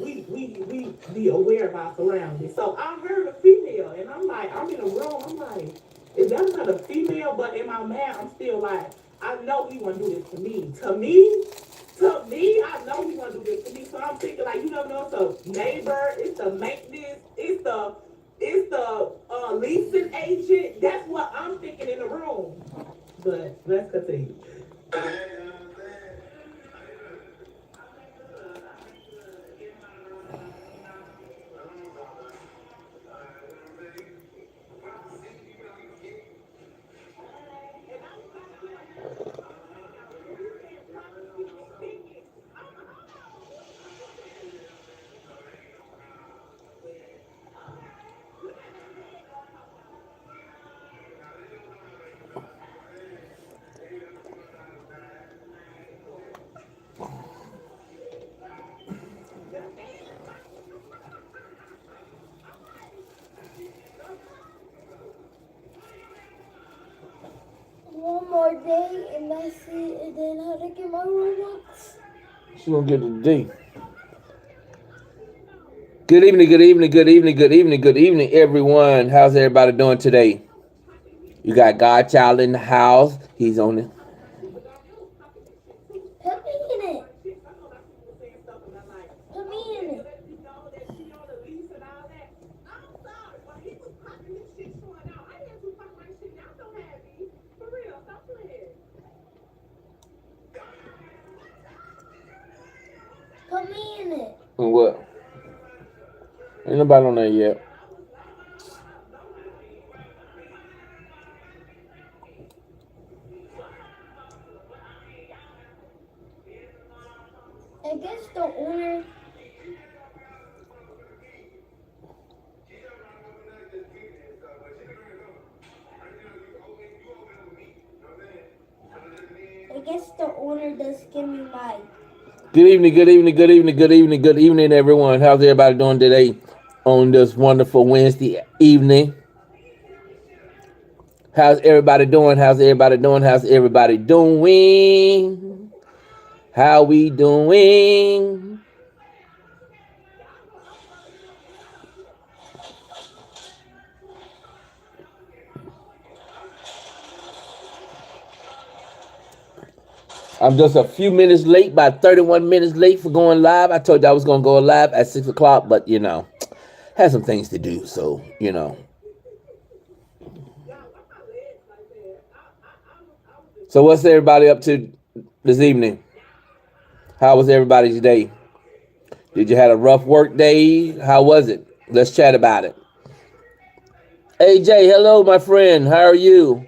we be aware of our surroundings. So I heard a female, and I'm like, I'm in a room. I'm like, is that not a female? But in my mind, I'm still like, I know he want to do this to me. To me, I know he want to do this to me. So I'm thinking like, you know, it's a neighbor, it's the maintenance, it's the leasing agent. That's what I'm thinking in the room. But let's continue. One more day and that's it, and then how to get my Robux. She's gonna get the D. Good evening, good evening, good evening, good evening, good evening, everyone. How's everybody doing today? You got Godchild in the house. He's on it. Put me in it. Put me in it. Put me in it. And what? Ain't nobody on there yet. I guess the owner. I guess the owner does give me my. Good evening, good evening, good evening, good evening, good evening, everyone. How's everybody doing today on this wonderful Wednesday evening? How's everybody doing? How's everybody doing? How's everybody doing? How we doing? I'm just a few minutes late, about 31 minutes late for going live. I told you I was going to go live at 6 o'clock, but, had some things to do. So. So what's everybody up to this evening? How was everybody's day? Did you have a rough work day? How was it? Let's chat about it. AJ, hello, my friend. How are you?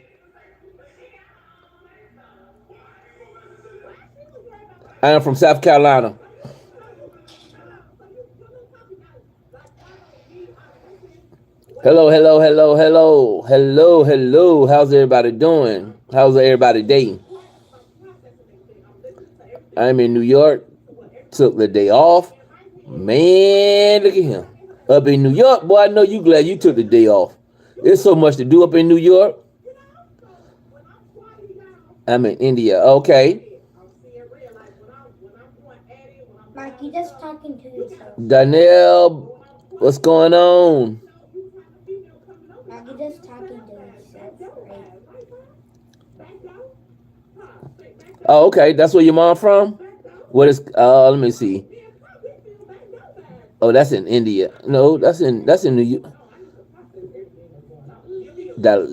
I am from South Carolina. Hello, hello, hello, hello, hello, hello. How's everybody doing? How's everybody day? I'm in New York. Took the day off. Man, look at him. Up in New York, boy, I know you glad you took the day off. There's so much to do up in New York. I'm in India. Okay. Mark, you just talking to yourself. Danielle, what's going on? Mark, you just talking to yourself, right? Oh, okay. That's where your mom from? What is let me see. Oh, that's in India. No, that's in New York. The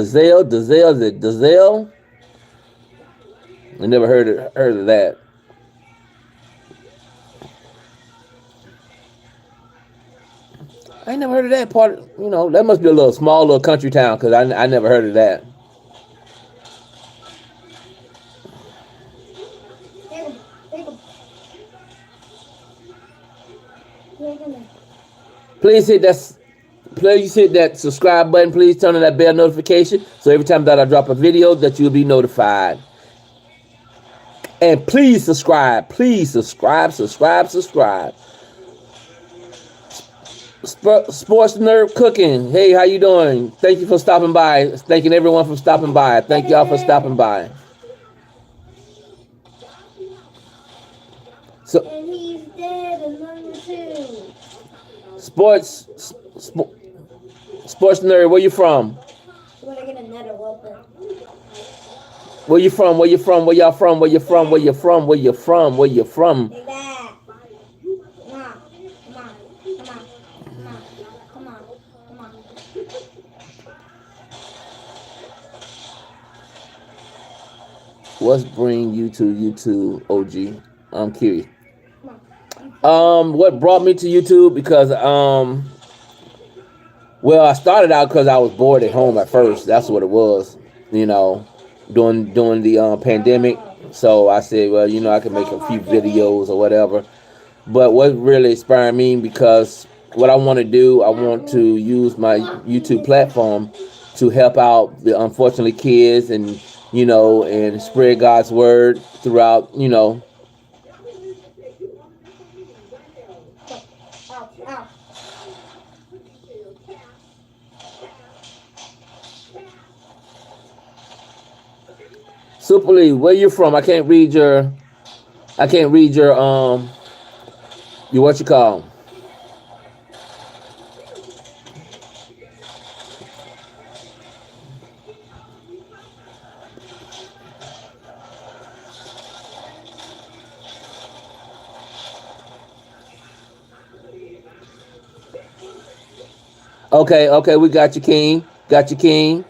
Zale. I never heard of that. I ain't never heard of that part. That must be a little small little country town because I never heard of that. Please hit that. Please hit that subscribe button. Please turn on that bell notification so every time that I drop a video that you'll be notified. And please subscribe. Please subscribe. Sports Nerd Cooking. Hey, how you doing? Thank you for stopping by. Thanking everyone for stopping by. Thank y'all for stopping by. So, and he's dead and number 2. Sports nerd, where you from? We're gonna get another weapon. Where you from? Where you from? Where y'all from? Where you from? Where you from? Where you from? Where you from? Like that. Come on. Come on. Come on. Come on. Come on. Come on. What's bring you to YouTube, OG? I'm curious. Come on. What brought me to YouTube? Because well, I started out because I was bored at home at first. That's what it was, you know, during the pandemic. So I said, well, you know, I can make a few videos or whatever. But what really inspired me, because what I want to do, I want to use my YouTube platform to help out the unfortunately kids, and you know, and spread God's word throughout, you know. Ow, ow. Super Lee, where you from? I can't read your your what you call. Okay, okay, we got you, King. Got you, King.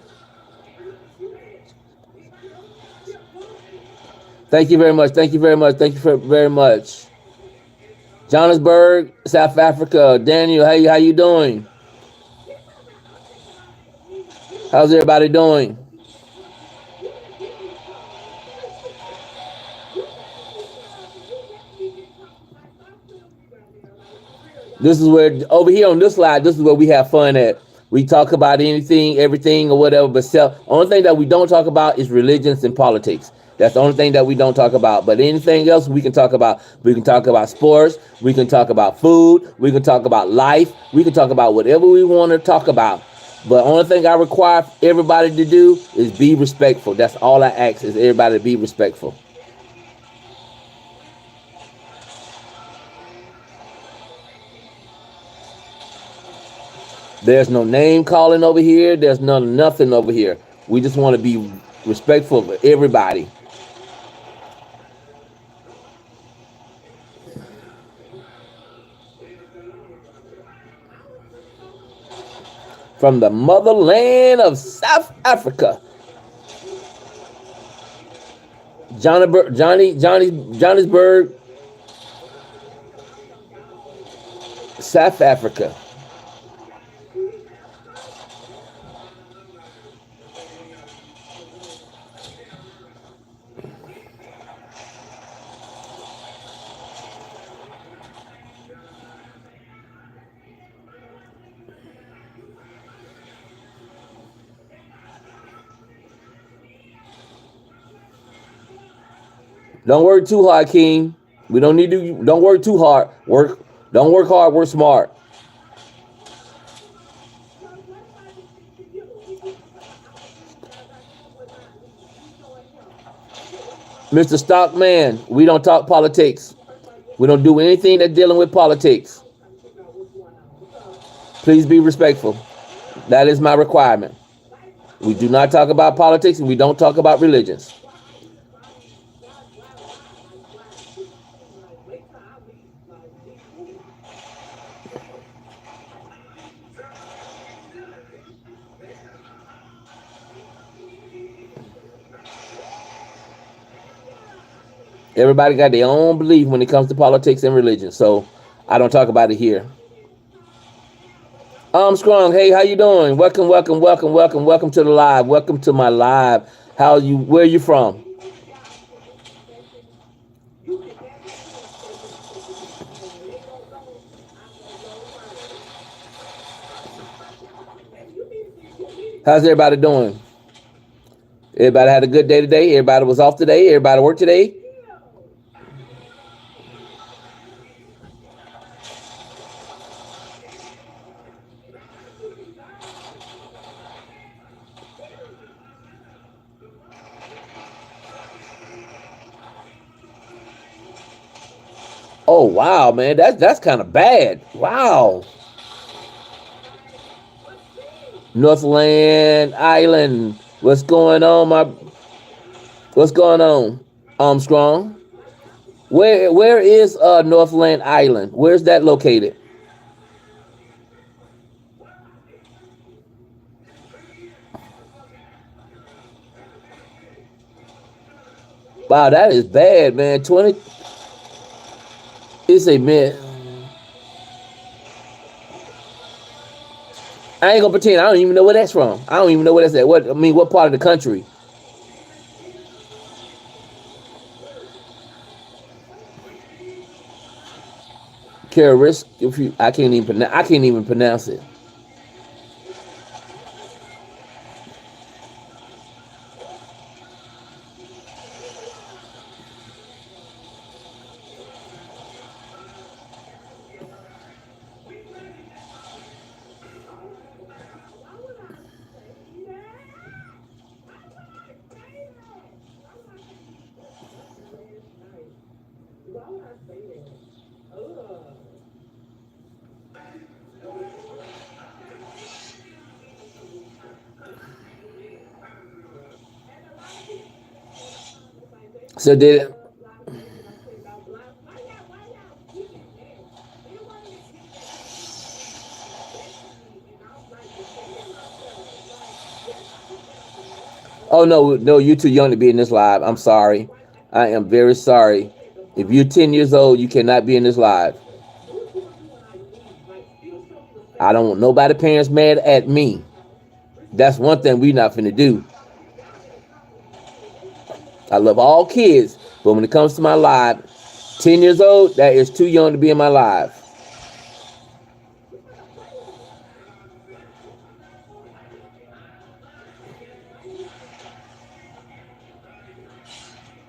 Thank you very much. Thank you very much. Thank you very much. Johannesburg, South Africa. Daniel, hey, how you doing? How's everybody doing? This is where, over here on this slide, this is where we have fun at. We talk about anything, everything, or whatever, but only thing that we don't talk about is religions and politics. That's the only thing that we don't talk about. But anything else we can talk about. We can talk about sports. We can talk about food. We can talk about life. We can talk about whatever we want to talk about. But only thing I require everybody to do is be respectful. That's all I ask, is everybody to be respectful. There's no name calling over here. There's nothing over here. We just want to be respectful of everybody. From the motherland of South Africa. Johannesburg, South Africa. Don't work too hard, King. We don't need to. Don't work too hard. Don't work hard. Work smart. Mr. Stockman, we don't talk politics. We don't do anything that's dealing with politics. Please be respectful. That is my requirement. We do not talk about politics, and we don't talk about religions. Everybody got their own belief when it comes to politics and religion, so I don't talk about it here. Strong, hey, how you doing? Welcome to the live. Welcome to my live. Where are you from? How's everybody doing? Everybody had a good day today? Everybody was off today? Everybody worked today? Oh wow, man, that's kind of bad. Wow. Northland Island. What's going on, my? What's going on, Armstrong? Where is Northland Island? Where's that located? Wow, that is bad, man. 20. It's a man. I ain't gonna pretend. I don't even know where that's from. I don't even know where that's at. What part of the country? Risk. If you, I can't even pronounce it. So did. Oh no, no, you're too young to be in this live. I'm sorry. I am very sorry. If you're 10 years old, you cannot be in this live. I don't want nobody parents mad at me. That's one thing we not finna do. I love all kids, but when it comes to my live, 10 years old, that is too young to be in my live.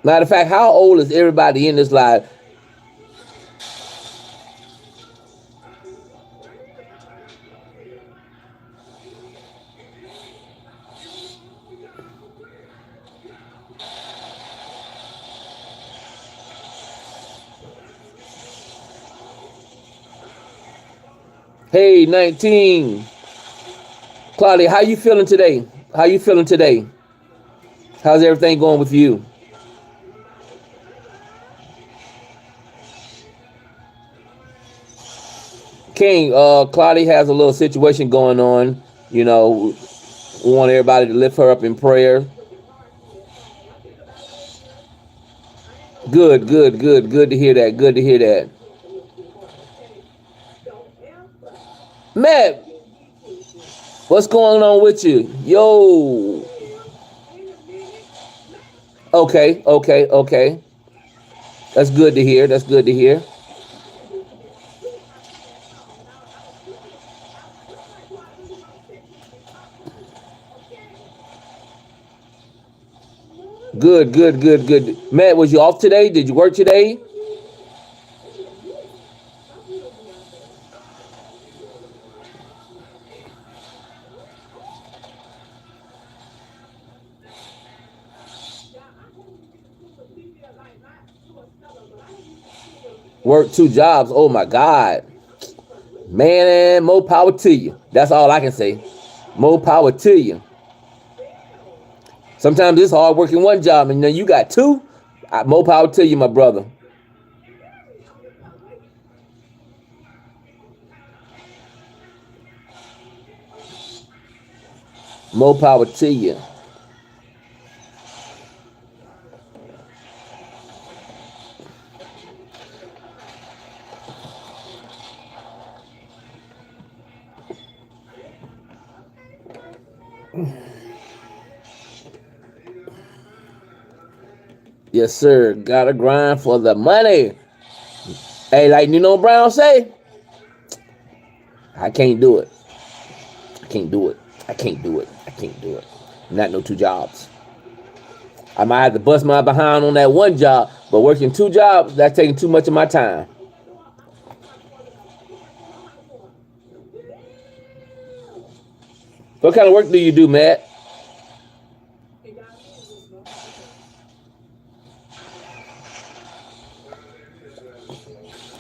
Matter of fact, how old is everybody in this live? Hey, 19. Claudia, how you feeling today? How you feeling today? How's everything going with you? King, Claudia has a little situation going on. You know, we want everybody to lift her up in prayer. Good, good, good, good to hear that. Good to hear that. Matt, what's going on with you? Yo. Okay, okay, okay. That's good to hear. That's good to hear. Good, good, good, good. Matt, was you off today? Did you work today? Work 2 jobs. Oh my God. Man, more power to you. That's all I can say. More power to you. Sometimes it's hard working 1 job and then you got 2. More power to you, my brother. More power to you. Yes, sir. Gotta grind for the money. Hey, like Nino Brown say, I can't do it. I can't do it. I can't do it. I can't do it. Not no 2 jobs. I might have to bust my behind on that 1 job, but working 2 jobs, that's taking too much of my time. What kind of work do you do, Matt?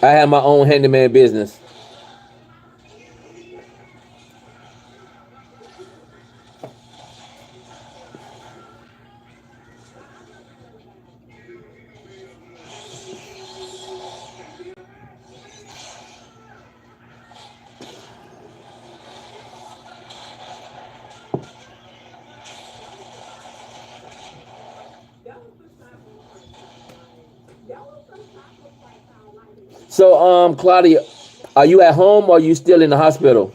I have my own handyman business. So, Claudia, are you at home or are you still in the hospital?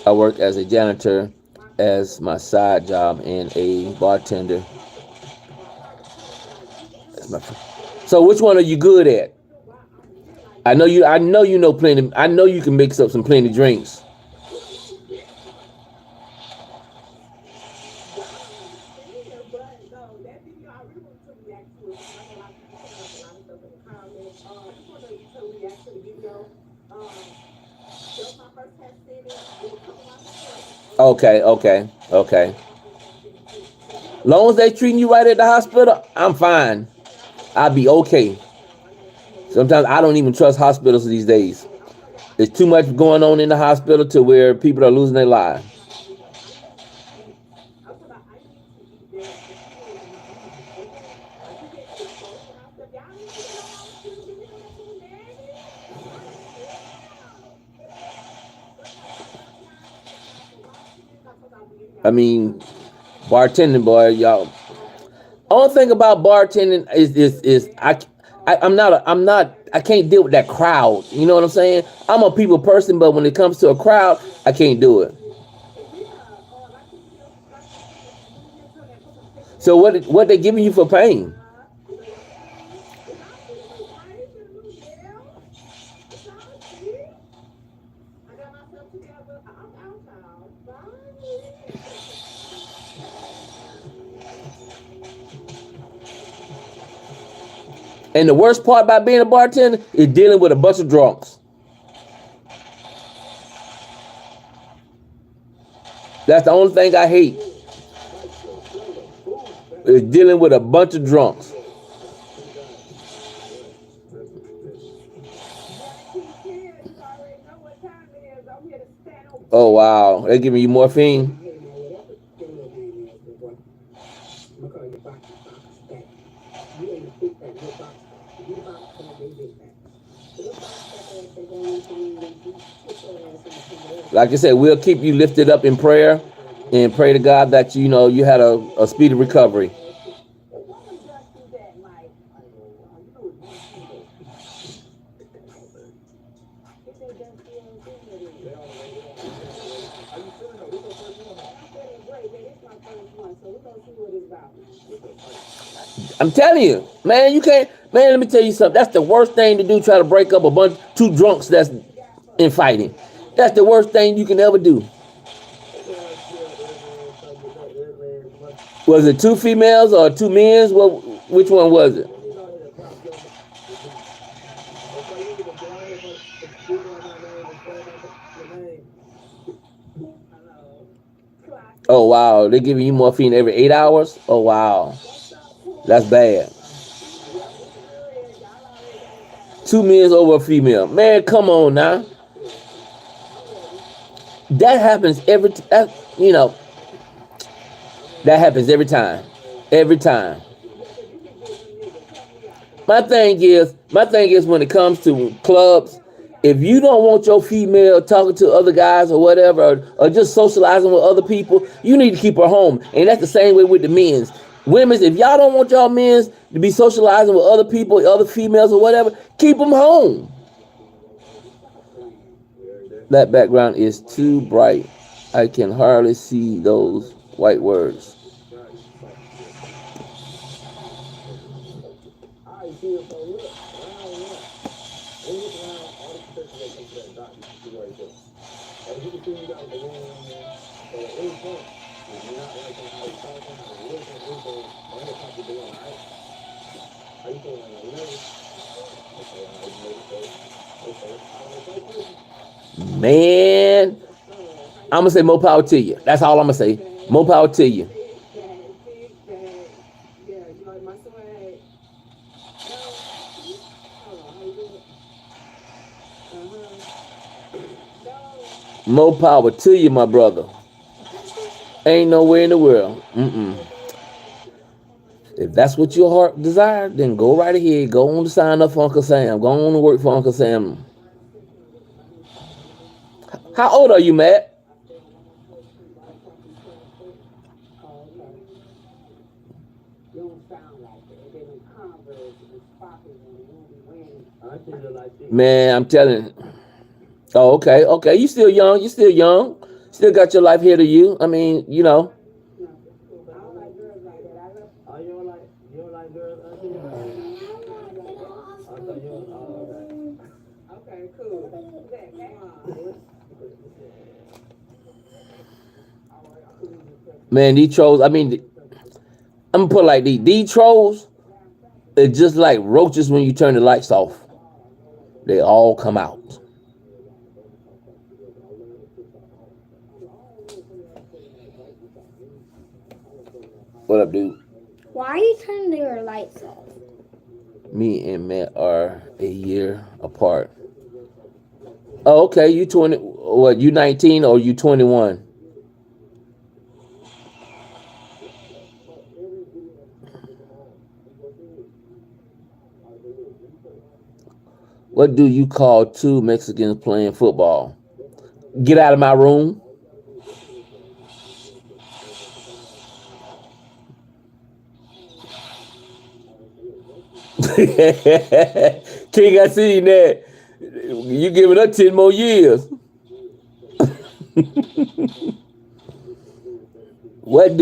I work as a janitor as my side job and a bartender. That's my. So, which one are you good at? I know you. I know you know plenty. I know you can mix up some plenty drinks. Okay, okay, okay. Long as they treating you right at the hospital, I'm fine. I'll be okay. Sometimes I don't even trust hospitals these days. There's too much going on in the hospital to where people are losing their lives. I mean, bartending, boy, y'all. Only thing about bartending is I'm not I can't deal with that crowd. You know what I'm saying? I'm a people person, but when it comes to a crowd, I can't do it. So what they giving you for pain? And the worst part about being a bartender is dealing with a bunch of drunks. That's the only thing I hate. Is dealing with a bunch of drunks. Oh wow, they're giving you morphine. Like I said, we'll keep you lifted up in prayer and pray to God that you had a speedy recovery. I'm telling you, man, you can't, man, let me tell you something. That's the worst thing to do, try to break up two drunks that's in fighting. That's the worst thing you can ever do. Was it two females or two men's? Which one was it? Oh wow, they're giving you morphine every 8 hours? Oh wow. That's bad. Two men's over a female. Man, come on now. That happens that happens every time. Every time. My thing is when it comes to clubs, if you don't want your female talking to other guys or whatever, or just socializing with other people, you need to keep her home. And that's the same way with the men's. Women's, if y'all don't want y'all men's to be socializing with other people, other females or whatever, keep them home. That background is too bright. I can hardly see those white words. Man, I'm gonna say more power to you. That's all I'm gonna say. More power to you. More power to you, my brother. Ain't nowhere in the world. If that's what your heart desires, then go right ahead. Go on to sign up for Uncle Sam. Go on to work for Uncle Sam. How old are you, Matt? Man, I'm telling you. Oh, okay, okay. You still young. You still young. Still got your life ahead of you. I mean, you know. Man, these trolls. I mean, I'm gonna put it like these trolls. It's just like roaches when you turn the lights off. They all come out. What up, dude? Why are you turning your lights off? Me and Matt are a year apart. Oh, okay. You 20? What? You 19 or you 21? What do you call two Mexicans playing football? Get out of my room. King, I see that. You giving up 10 more years. What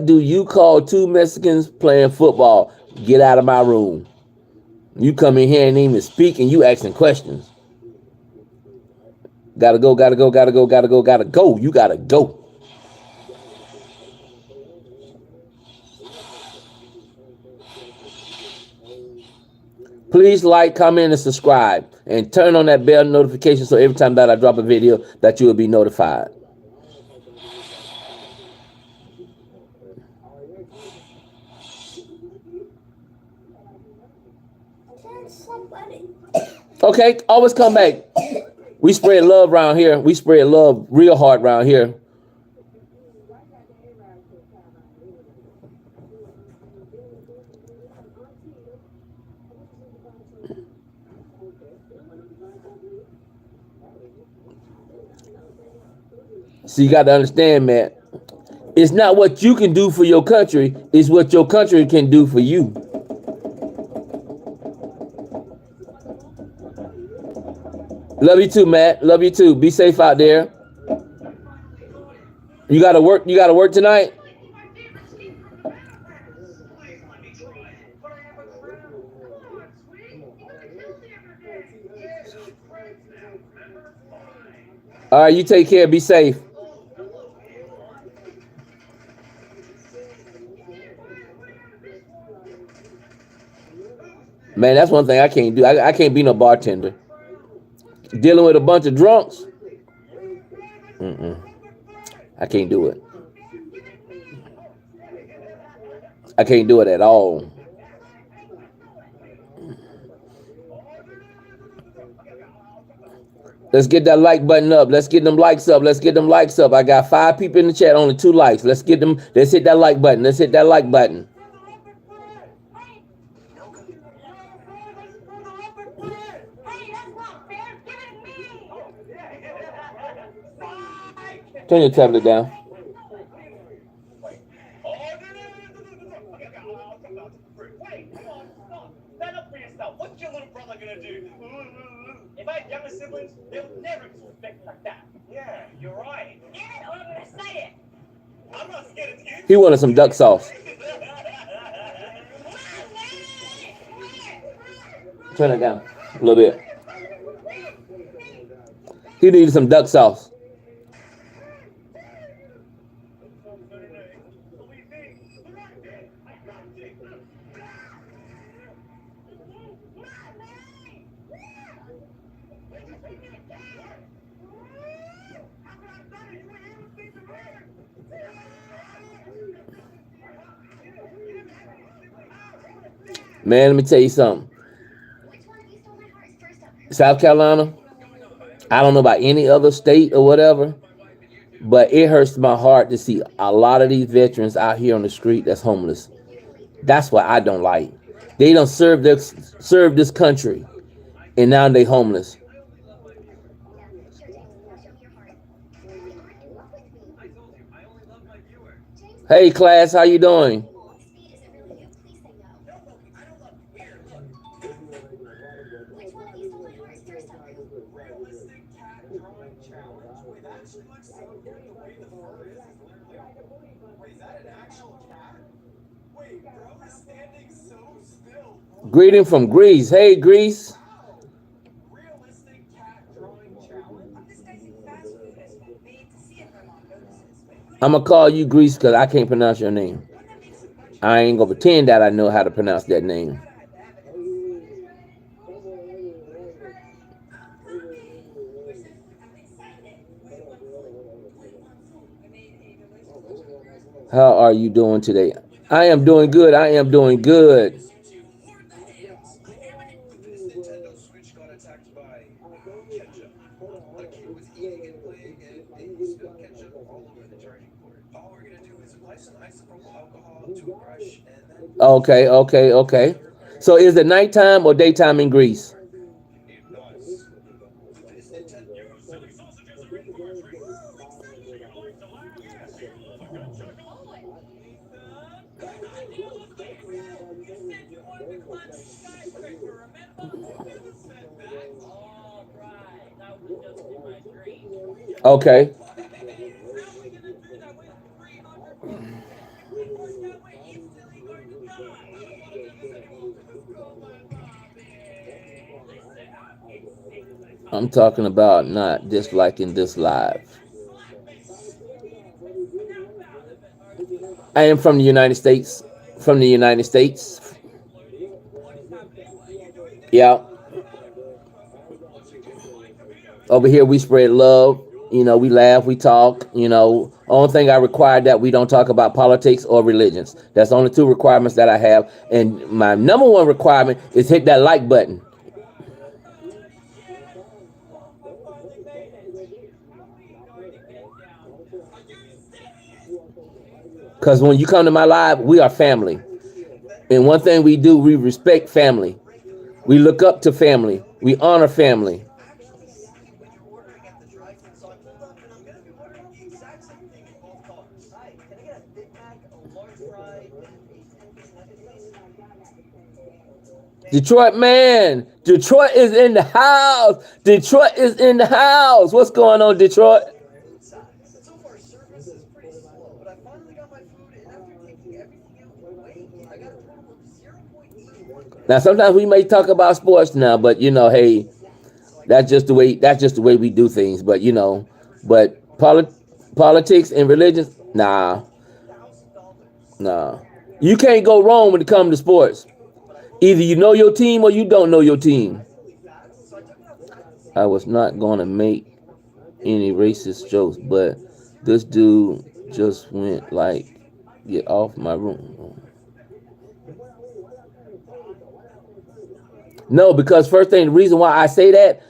do you call two Mexicans playing football? Get out of my room. You come in here and ain't even speak and you asking questions. Gotta go, gotta go, gotta go, gotta go, gotta go. You gotta go. Please like, comment, and subscribe. And turn on that bell notification so every time that I drop a video that you will be notified. Okay, always come back. We spread love around here. We spread love real hard around here. So you got to understand, man. It's not what you can do for your country. It's what your country can do for you. Love you too, Matt. Love you too. Be safe out there. You gotta work. You gotta work tonight. All right, you take care. Be safe. Man, that's one thing I can't do. I can't be no bartender. Dealing with a bunch of drunks. I can't do it. I can't do it at all. Let's get that like button up. Let's get them likes up. Let's get them likes up. I got 5 people in the chat, only 2 likes. Let's get them. Let's hit that like button. Let's hit that like button. Turn your tablet down. What's your little brother gonna do? If I had younger siblings, they would never disrespect like that. Yeah, you're right. Get it or I'm gonna say it. I'm not scared of you. He wanted some duck sauce. Turn it down a little bit. He needed some duck sauce. Man, let me tell you something. South Carolina, I don't know about any other state or whatever, but it hurts my heart to see a lot of these veterans out here on the street that's homeless. That's what I don't like. They don't serve this country, and now they homeless. Hey class, how you doing? Realistic cat drawing challenge. Wait, that actually looks so good. The way the fur is Wait, is that an actual cat? Wait, bro is standing so still. Greeting from Greece. Hey Greece. Realistic cat drawing challenge. This guy's in fast food. They need to see it. My mom notices. I'm gonna call you Greece because I can't pronounce your name. I ain't gonna pretend that I know how to pronounce that name. How are you doing today? I am doing good. I am doing good. This Nintendo Switch got attacked by ketchup. A kid was eating and playing, and he spilled ketchup all over the charging cord. All we're gonna do is apply some isopropyl alcohol to a brush, and then Okay. So is it nighttime or daytime in Greece? it was. This Nintendo silly sausages are in for a treat. Okay. I'm talking about not disliking this live. I am from the United States. From the United States. Yeah. Over here we spread love. You know, we laugh, we talk. You know, only thing I require that we don't talk about politics or religions. That's the only two requirements that I have. And my number one requirement is hit that like button. Because when you come to my live, we are family. And one thing we do, we respect family. We look up to family. We honor family. Detroit, man. Detroit is in the house. Detroit is in the house. What's going on, Detroit? So far, service is pretty slow, but I finally got my food, and after taking everything out away, I got a total of 0.81. Now, sometimes we may talk about sports now, but you know, hey, that's just the way we do things. But you know, but politics and religion, nah. You can't go wrong when it comes to sports. Either you know your team or you don't know your team. I was not gonna make any racist jokes, but this dude just went like, get off my room. No, because first thing, the reason why I say that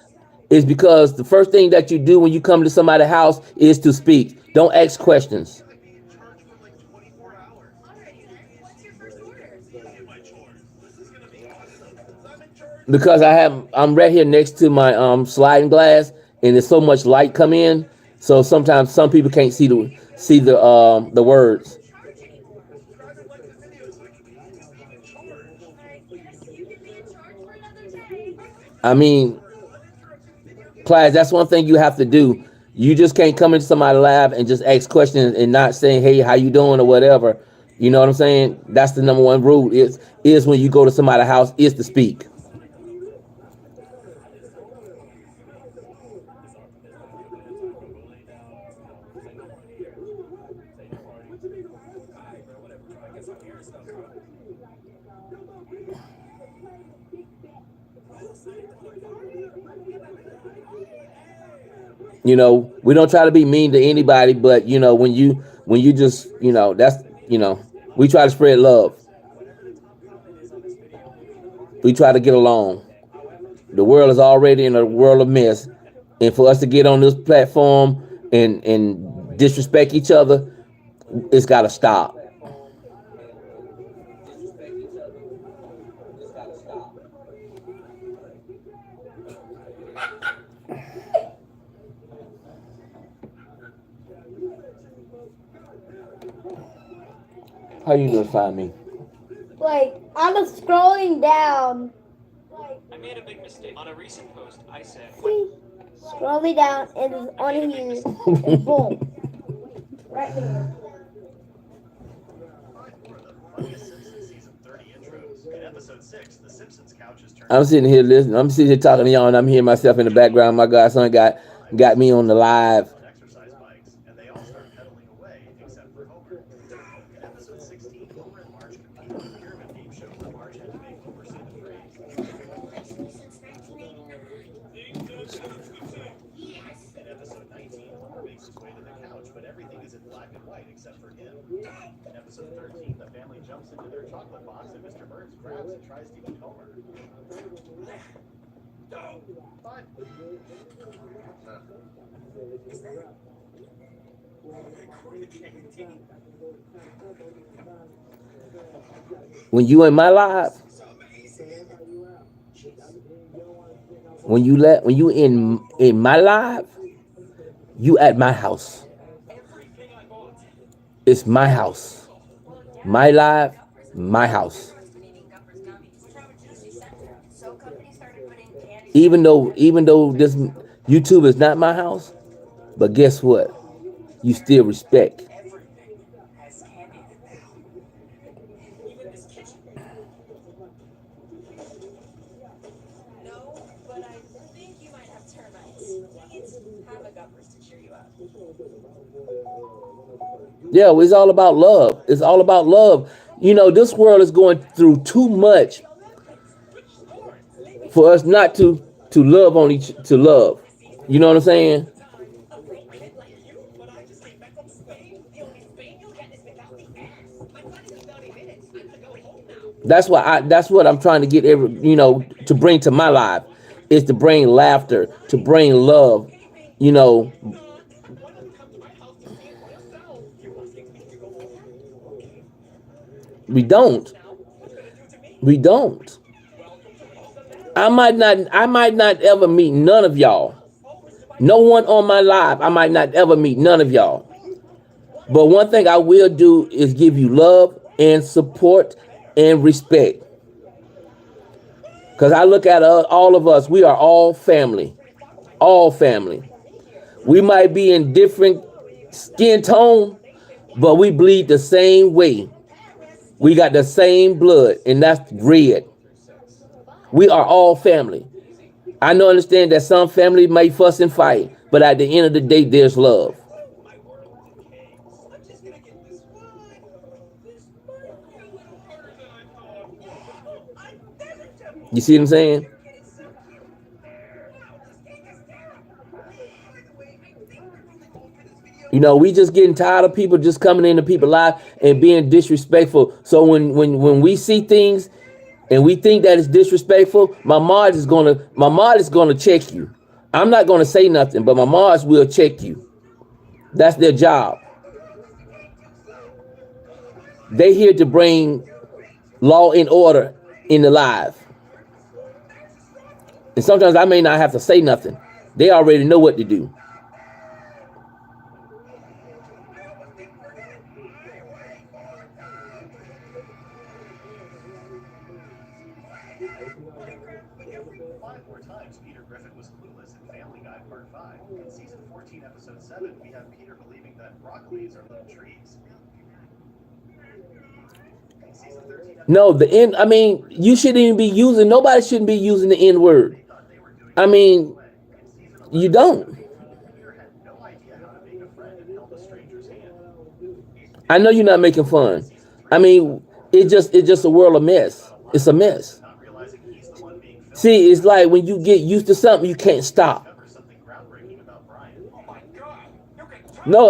is because the first thing that you do when you come to somebody's house is to speak. Don't ask questions. Because I'm right here next to my sliding glass, and there's so much light come in, so sometimes some people can't see the words. I mean, class, that's one thing you have to do. You just can't come into somebody's lab and just ask questions and not saying, hey, how you doing or whatever. You know what I'm saying? That's the number one rule is when you go to somebody's house is to speak. You know, we don't try to be mean to anybody, but you know, when you just, you know, that's, you know, we try to spread love. We try to get along. The world is already in a world of mess, And for us to get on this platform and disrespect each other, it's got to stop. How you gonna find me? Like, I was scrolling down. I made a big mistake. On a recent post, I said, See? Scrolling down and it's on here. And boom. Right there. I'm sitting here listening. I'm sitting here talking to y'all, and I'm hearing myself in the background. My godson got me on the live. Exercise bikes, and they all start pedaling away, except for Homer. In episode 16, Homer and Marge compete in a pyramid game show where Marge had to make Homer say the phrase. In episode 19, Homer makes his way to the couch, but everything is in black and white except for him. In episode 13, the family jumps into their chocolate box, and Mr. Burns grabs and tries to eat Homer. But When you in my live, when you in my live, you at my house. It's my house, my live, my house. Even though this YouTube is not my house, but guess what? You still respect. No, but I think you might have termites. Have a guppers to cheer you up. Yeah, it's all about love. It's all about love. You know, this world is going through too much for us not to love on each to love. You know what I'm saying? A great kid like you, but I just came back from Spain. The only Spain you'll get is without the ass. My flight is in 30 minutes. I'm gonna go home now. That's what I'm trying to get to bring to my life, is to bring laughter, to bring love. You know, Why don't you come to my house to see it for yourself? You want me to go home? Okay. we don't. Now, what you gonna do to me? We don't. I might not ever meet none of y'all. No one on my live, I might not ever meet none of y'all. But one thing I will do is give you love and support and respect. Because I look at all of us, we are all family. All family. We might be in different skin tone, but we bleed the same way. We got the same blood, and that's red. We are all family. I know, understand that some family may fuss and fight, but at the end of the day, there's love. My world, okay. I'm just gonna get this one. This might be a little harder than I thought. I'm vegetable. You see what I'm saying? You're getting so cute. Wow, this cake is terrible. By the way, I think we're really old for this video. You know, we just getting tired of people just coming into people's lives and being disrespectful. So when we see things and we think that it's disrespectful, my mod is gonna check you. I'm not gonna say nothing, but my mods will check you. That's their job. They here to bring law and order in the live. And sometimes I may not have to say nothing. They already know what to do. Five more times, Peter Griffin was clueless in Family Guy Part 5. In Season 14, Episode 7, we have Peter believing that broccolis are little trees. In Season 13, No, the N, I mean, you shouldn't even be using, nobody shouldn't be using the N word. I mean, you don't. Peter had no idea how to make a friend and held a stranger's hand. I know you're not making fun. I mean, it's just a world of mess. It's a mess. Not realizing he's the one being filmed. See, it's like when you get used to something, you can't stop. Discover something groundbreaking about Brian. Oh my God, you can tell. No,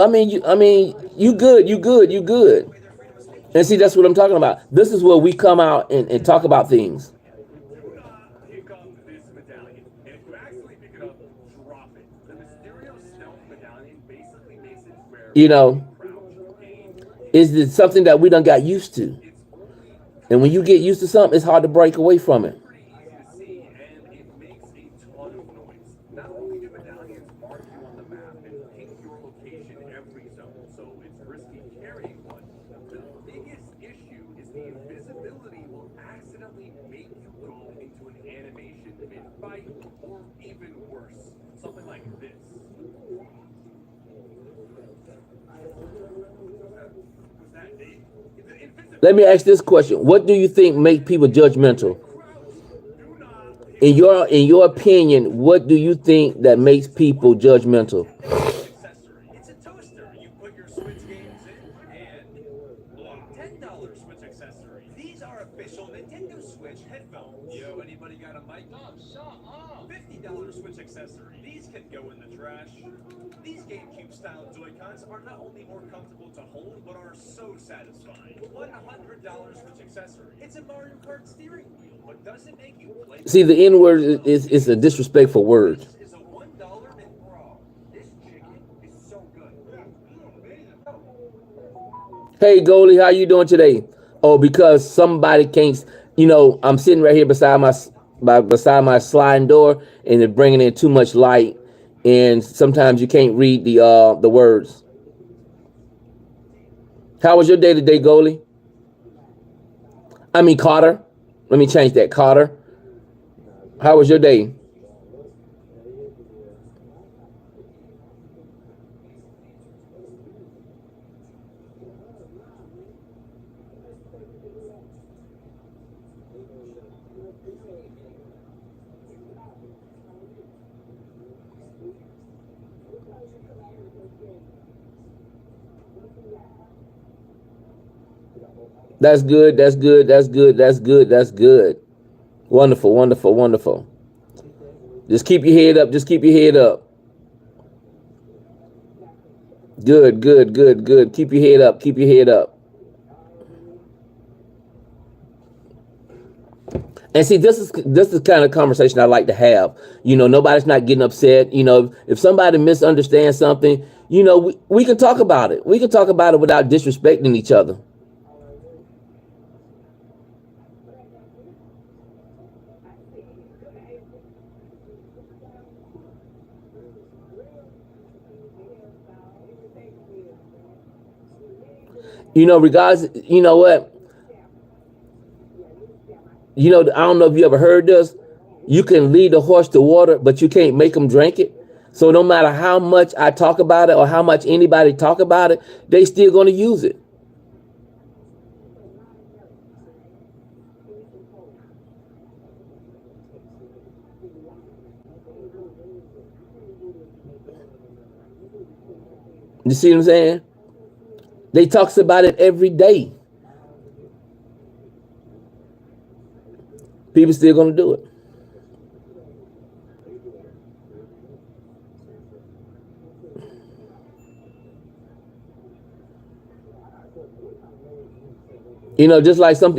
you good. And see, that's what I'm talking about. This is where we come out and talk about things. Pick up this medallion, and if you actually pick it up, drop it. You know, is something that we done got used to. And when you get used to something, it's hard to break away from it. Pretty easy to see, and it makes a ton of noise. Not only do medallions mark you on the map and ping your location every zone, so it's risky carrying one, the biggest issue is the invisibility will accidentally make you go into an animation mid-fight, or even worse, something like this. Was that the invisibility? Let me ask this question. What do you think make people judgmental? In your opinion, what do you think that makes people judgmental? Accessory. It's a toaster. You put your Switch games in and $10 Switch accessory. These are official Nintendo Switch headphones. Yo, anybody got a mic? Oh, shut up. $50 Switch accessory. These can go in the trash. These GameCube style Joy-Cons are not only more comfortable to hold, but are so satisfying. $100 Switch accessory. It's a Mario Kart steering wheel, but doesn't make you play. See, the N word is a disrespectful word. This is a $1 and bro. This chicken is so good. Hey, goalie, how you doing today? Oh, because somebody can't. I'm sitting right here beside my sliding door, and it's bringing in too much light, and sometimes you can't read the words. How was your day today, goalie? I mean, Carter. Let me change that, Carter. How was your day? That's good. That's good. That's good. That's good. That's good. Wonderful. Wonderful. Wonderful. Just keep your head up. Just keep your head up. Good. Good. Good. Good. Keep your head up. Keep your head up. And see, this is the kind of conversation I like to have. Nobody's not getting upset. If somebody misunderstands something, we can talk about it. We can talk about it without disrespecting each other. Regardless, you know what? I don't know if you ever heard this. You can lead a horse to water, but you can't make them drink it. So no matter how much I talk about it or how much anybody talk about it, they still going to use it. You see what I'm saying? They talks about it every day. People still gonna do it. Just like some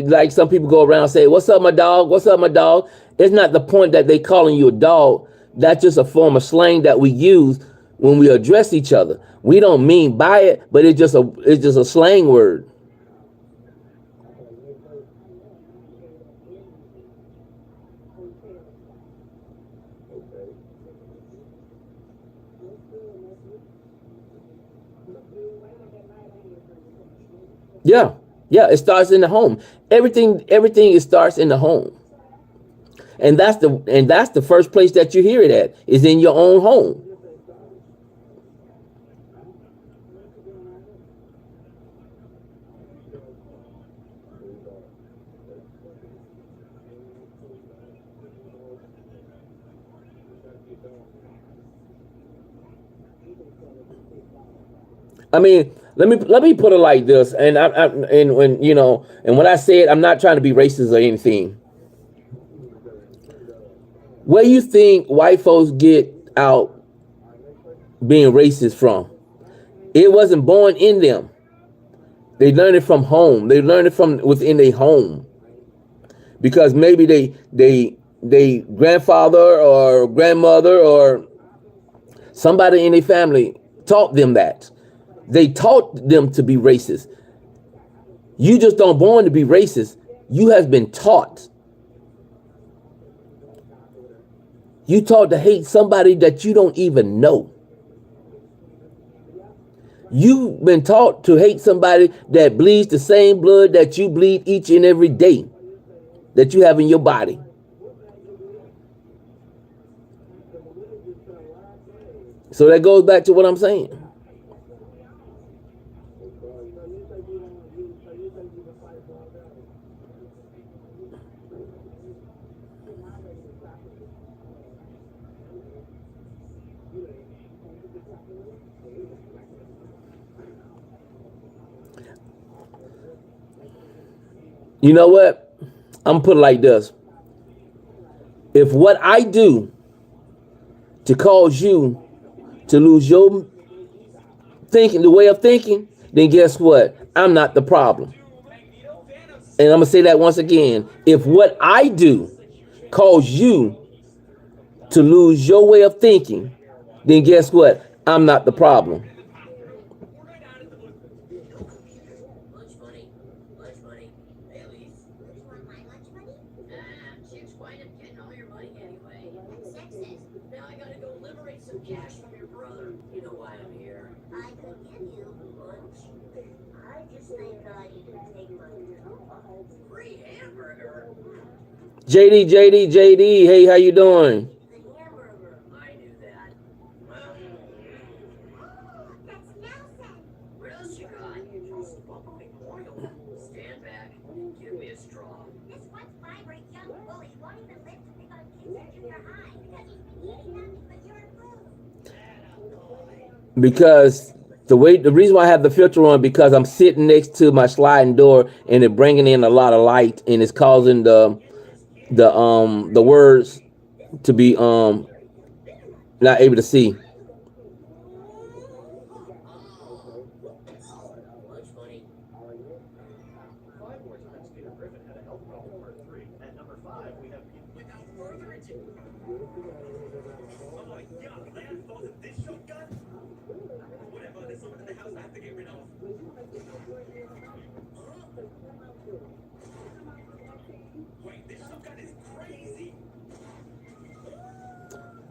people go around and say, "What's up, my dog? What's up, my dog?" It's not the point that they calling you a dog. That's just a form of slang that we use when we address each other. We don't mean by it, but it's just a slang word. Yeah, it starts in the home. Everything it starts in the home, and that's the first place that you hear it at is in your own home. I mean, let me put it like this, and when I say it, I'm not trying to be racist or anything. Where you think white folks get out being racist from? It wasn't born in them. They learned it from home. They learned it from within their home, because maybe they grandfather or grandmother or somebody in their family taught them that. They taught them to be racist. You just don't born to be racist. You have been taught. You taught to hate somebody that you don't even know. You've been taught to hate somebody that bleeds the same blood that you bleed each and every day that you have in your body. So that goes back to what I'm saying. You know what? I'm gonna put it like this. If what I do to cause you to lose your thinking, the way of thinking, then guess what? I'm not the problem. And I'm gonna say that once again. If what I do cause you to lose your way of thinking, then guess what? I'm not the problem. Lunch money. Lunch money. Hey, Elise. You want my lunch money? Chicks wind up getting all your money anyway. Sexist. Now I gotta go liberate some cash from your brother. You know why I'm here. I could give you lunch. I just think you can take my coupon. Free hamburger. JD, hey, how you doing? The hamburger. I knew that. Well, That's Nelson. what else you got? Just bubbling oil. Stand back. Give me a straw. This once vibrant young bully won't even live to pick on kids in junior high because he's been eating nothing but your food. Because the reason why I have the filter on, because I'm sitting next to my sliding door and it bringing in a lot of light and it's causing the words to be not able to see. Lunch money. 5 more times Peter Griffin had a health problem, part 3. At number 5, we have without further ado. Oh my god, I have both of this shotgun? Whatever, there's someone in the house I have to get rid of. Wait, this shotgun is crazy.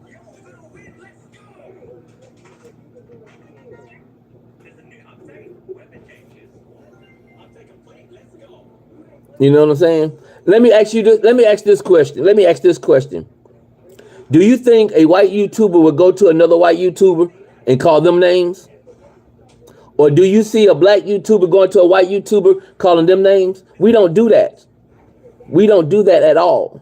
Yo, we're gonna win, let's go! There's a new update, weapon changes. I'll take a plate, let's go. You know what I'm saying? Let me ask this question. Do you think a white YouTuber would go to another white YouTuber and call them names? Or do you see a black YouTuber going to a white YouTuber calling them names? We don't do that. We don't do that at all.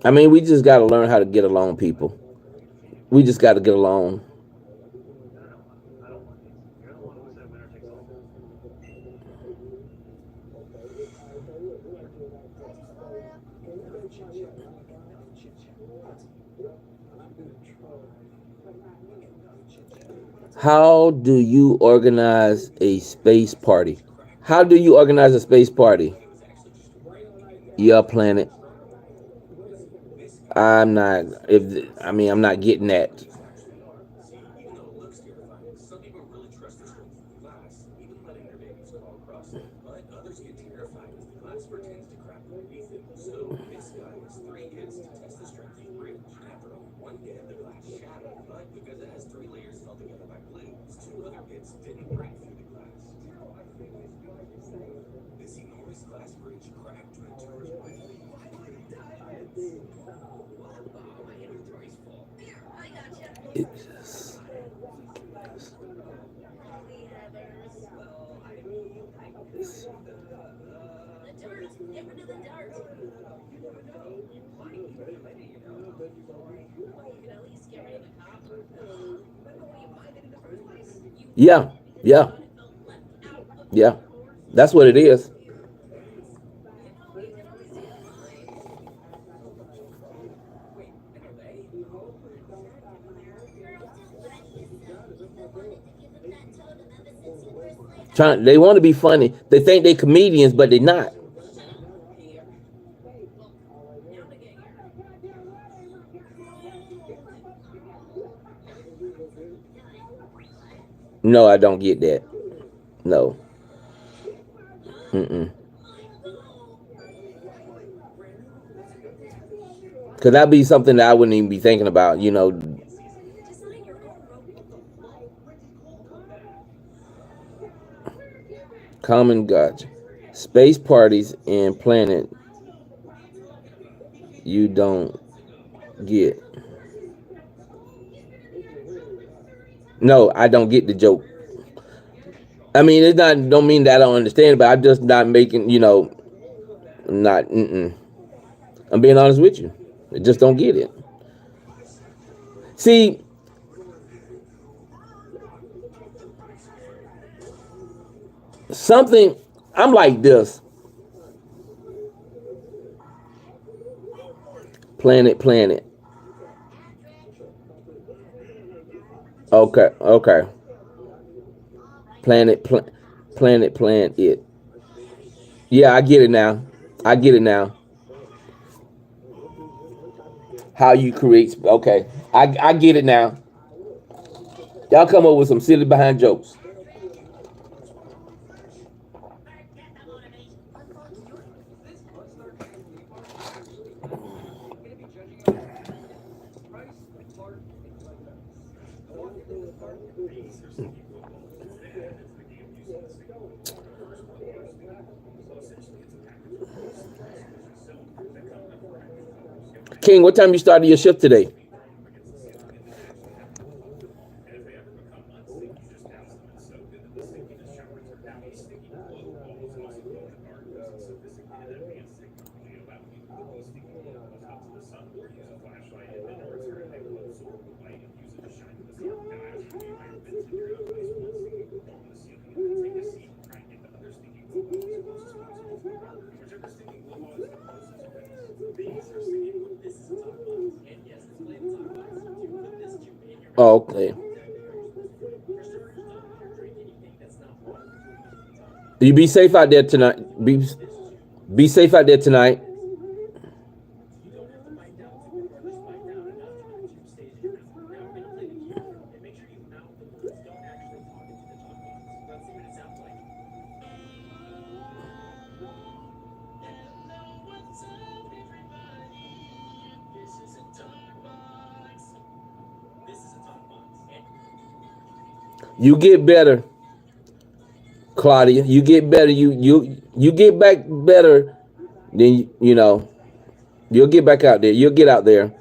I mean, we just got to learn how to get along, people. We just got to get along. I don't want these. You're the one who said winner takes all. How do you organize a space party? How do you organize a space party? Yeah, planet. I'm not getting that. Even though it looks terrifying, some people really trust the strength of the glass, even letting their babies crawl across it. But others get terrified as the glass pretends to crack underneath it. So this guy has 3 hits to test the strength of the bridge. After only 1 hit, the glass shattered. But because it has 3 layers held together by glue, 2 other hits didn't break through the glass. This enormous glass bridge cracked when it tore its way. My inventory's full. Here, I got you. It just, The dart. Get rid of the dart. Yeah, yeah, yeah. That's what it is. They want to be funny. They think they comedians, but they're not. No, I don't get that. No. Mm-mm. Cause that'd be something that I wouldn't even be thinking about. Common gotcha. Space parties and planet you don't get. No, I don't get the joke. I mean, it's not. Don't mean that I don't understand it, but I'm just not making. Not. Mm-mm. I'm being honest with you. I just don't get it. See, something. I'm like this. Planet. Okay, okay. Planet, planet, it. Yeah, I get it now. I get it now. How you create? Okay, I get it now. Y'all come up with some silly behind jokes. King, what time you started your shift today? Oh, okay. You be safe out there tonight. Be safe out there tonight. You get better, Claudia. You get better. You get back better. Then you'll get back out there. You'll get out there.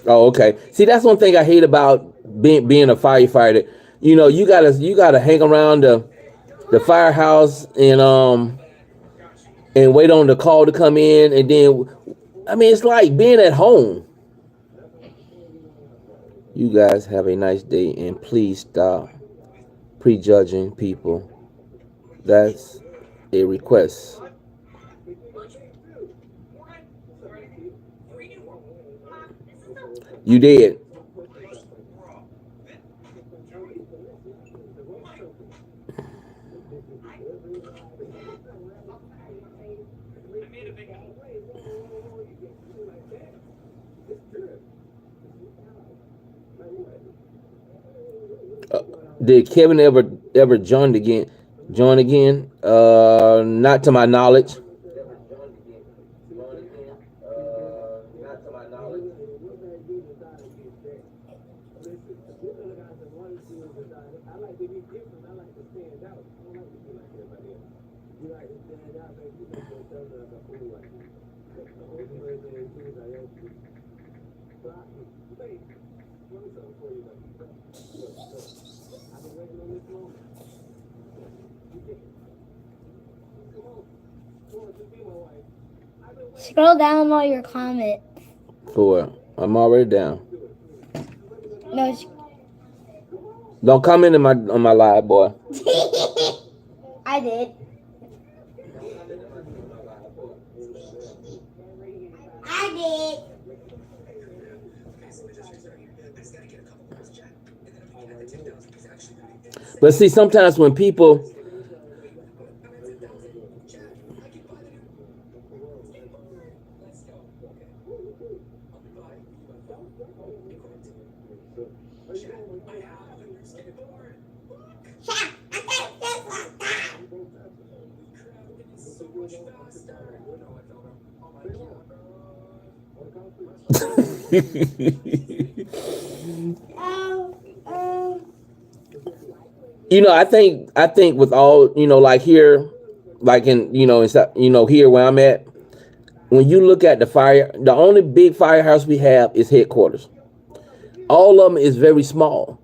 Oh, okay. See, that's one thing I hate about being a firefighter. You gotta hang around the firehouse and wait on the call to come in, and then I mean it's like being at home. You guys have a nice day, and please stop prejudging people. That's a request. You did. Did Kevin ever join again? Join again? Not to my knowledge. Scroll down all your comments. For I'm already down. No, Don't comment in my on my live, boy. I did. I did. But see, sometimes when people, you know, I think with all, you know, like here, like in, you know, here where I'm at, when you look at the only big firehouse we have is headquarters. All of them is very small.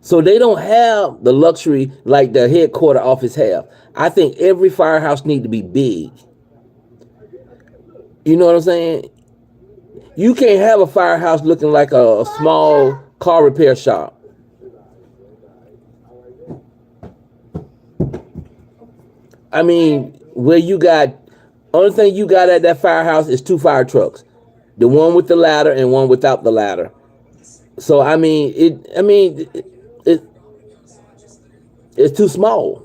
So they don't have the luxury like the headquarter office have. I think every firehouse need to be big. You know what I'm saying? You can't have a firehouse looking like a small car repair shop. I mean, where you got, only thing you got at that firehouse is 2 fire trucks, the one with the ladder and one without the ladder. So I mean, it it's too small.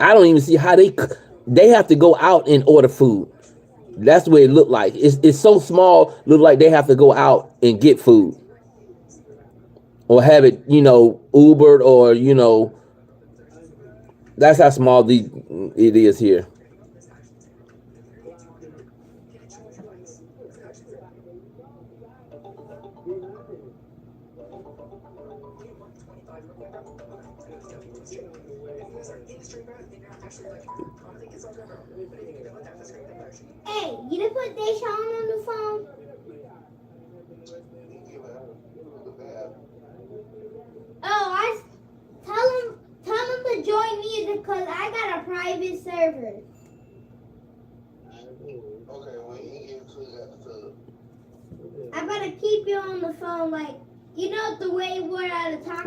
I don't even see how they have to go out and order food. That's the way it looked like. It's so small, look like they have to go out and get food or have it, you know, Ubered or, you know, that's how small it is here. Hey, you didn't put Deshaun on the phone? Oh, tell him to join me because I got a private server. Okay, when you get to that, I better keep you on the phone, like, you know the way we're at a talk.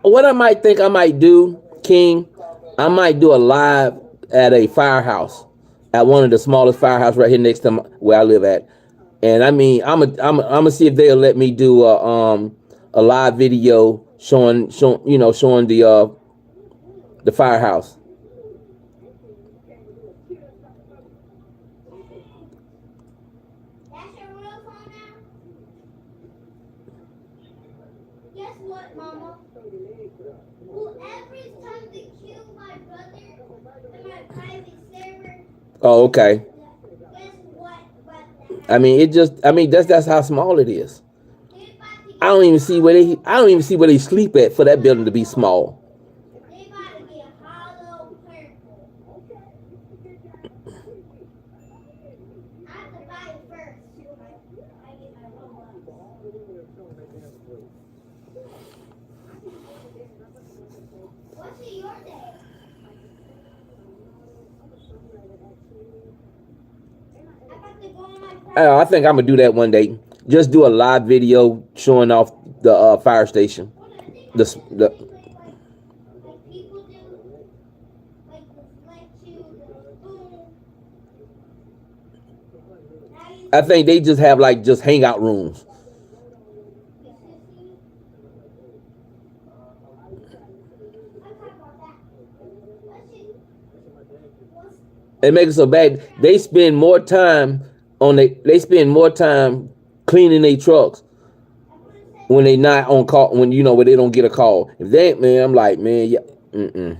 What I might think I might do, King, I might do a live at a firehouse, at one of the smallest firehouse right here next to where I live at. And I mean, I'm gonna see if they'll let me do a live video showing showing the firehouse. That's your real phone now? Guess what, Mama? Whoever's trying to kill my brother in my private server, Oh, okay. guess what? I mean that's how small it is. I don't even see where they sleep at for that building to be small. They about to get hollow purple. I have to buy it first. I get my Roblox. What's your day? I got to go on my private. I think I'm gonna do that one day. Just do a live video showing off the fire station. The Like people do, like you, boom. I think they just have like just hangout rooms. It makes it so bad. They spend more time they spend more time cleaning their trucks when they not on call, when when they don't get a call. If they man, I'm like, man, yeah, mm-mm.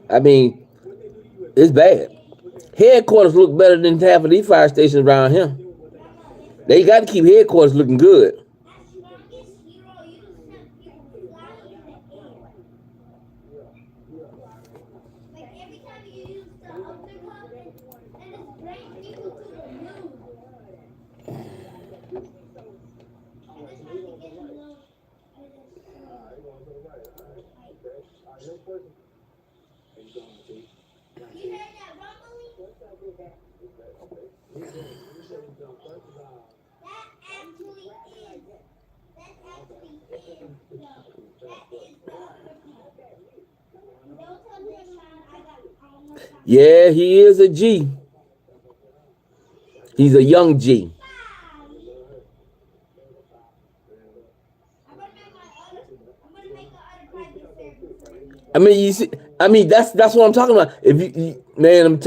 I mean, it's bad. Headquarters look better than half of these fire stations around here. They got to keep headquarters looking good. Yeah, he is a G. He's a young G. I mean, you see, I mean that's what I'm talking about. If man, I'm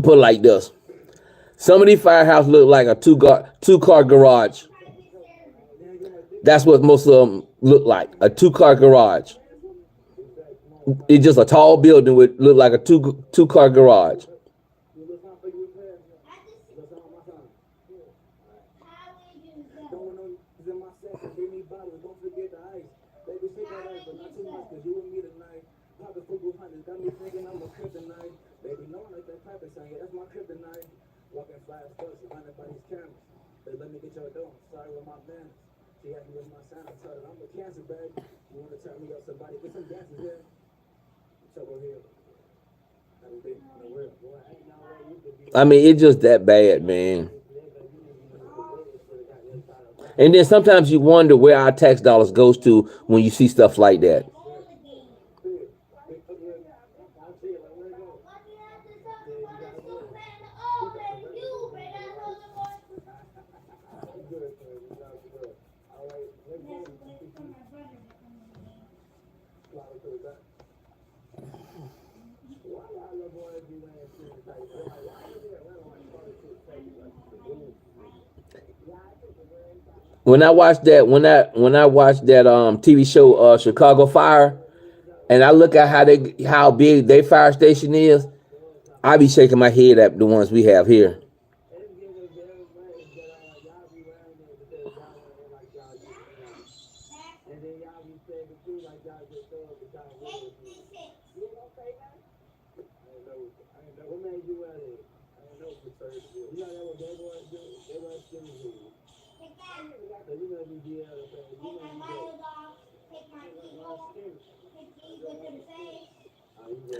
put it like this. Some of these firehouses look like a two-car garage. That's what most of them look like, a two-car garage. It's just a tall building with look like a two-car garage. I mean, it's just that bad, man. And then sometimes you wonder where our tax dollars goes to when you see stuff like that. When I watched that, TV show Chicago Fire, and I look at how big their fire station is, I be shaking my head at the ones we have here.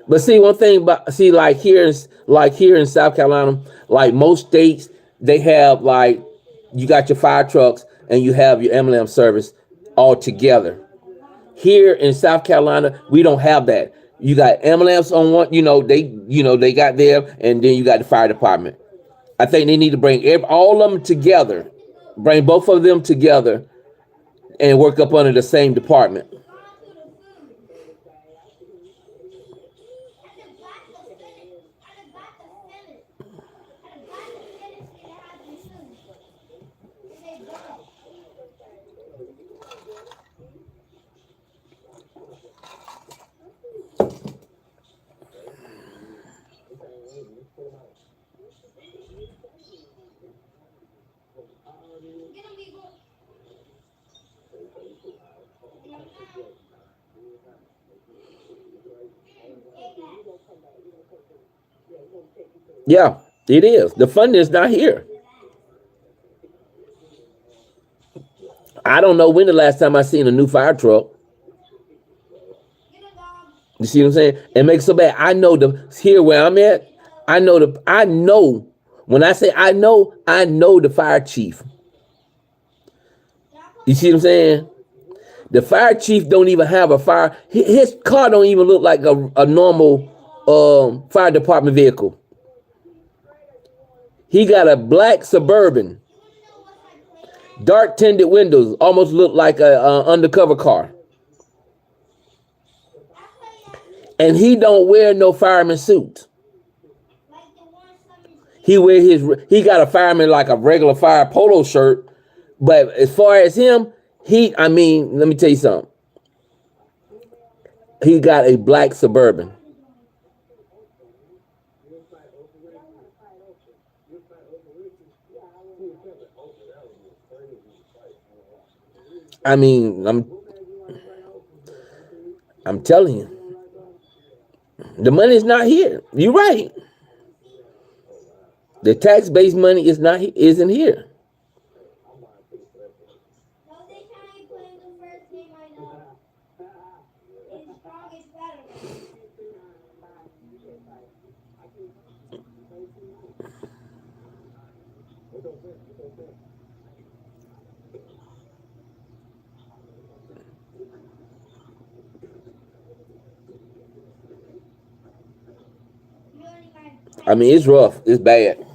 But see, one thing about like here in South Carolina, like most states, they have like you got your fire trucks and you have your ambulance service all together. Here in South Carolina, we don't have that. You got ambulance on one, they got there, and then you got the fire department. I think they need to bring all of them together, bring both of them together, and work up under the same department. Yeah, it is. The funding is not here. I don't know when the last time I seen a new fire truck. You see what I'm saying? It makes it so bad. I know here where I'm at. I know when I say I know the fire chief. You see what I'm saying? The fire chief don't even have a fire. His car don't even look like a normal fire department vehicle. He got a black Suburban, dark tinted windows, almost look like a undercover car. And he don't wear no fireman suit. He got a fireman like a regular fire polo shirt, but as far as him, let me tell you something. He got a black Suburban. I mean, I'm telling you, the money is not here. You're right. The tax-based money isn't here. I mean, it's rough. It's bad.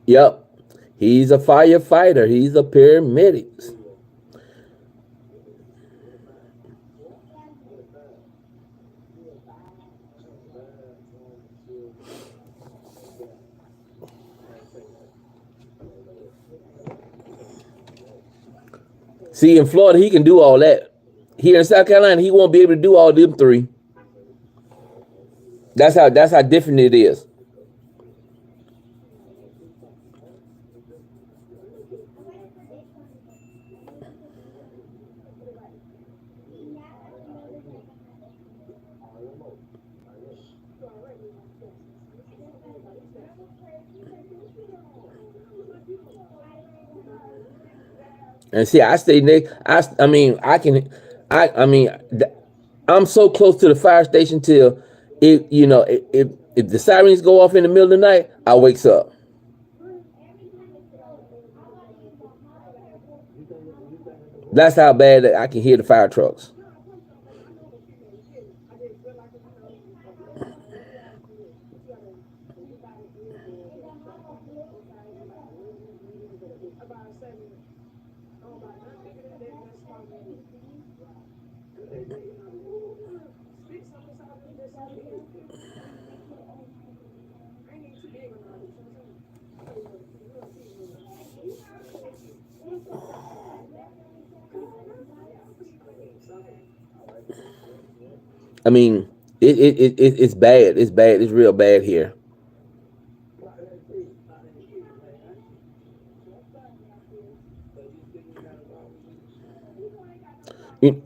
Yep. He's a firefighter. He's a paramedic. See, in Florida, he can do all that. Here in South Carolina, he won't be able to do all them three. That's how different it is. And see, I stay next. I'm so close to the fire station till if the sirens go off in the middle of the night, I wakes up. That's how bad I can hear the fire trucks. I mean, it's bad. It's bad. It's real bad here. You-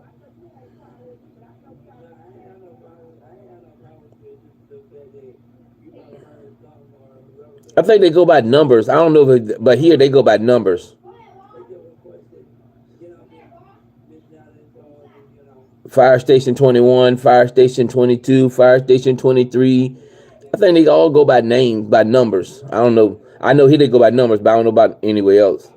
I think they go by numbers. I don't know but here they go by numbers. Fire Station 21, Fire Station 22, Fire Station 23. I think they all go by names, by numbers. I don't know. I know here they go by numbers, but I don't know about anywhere else.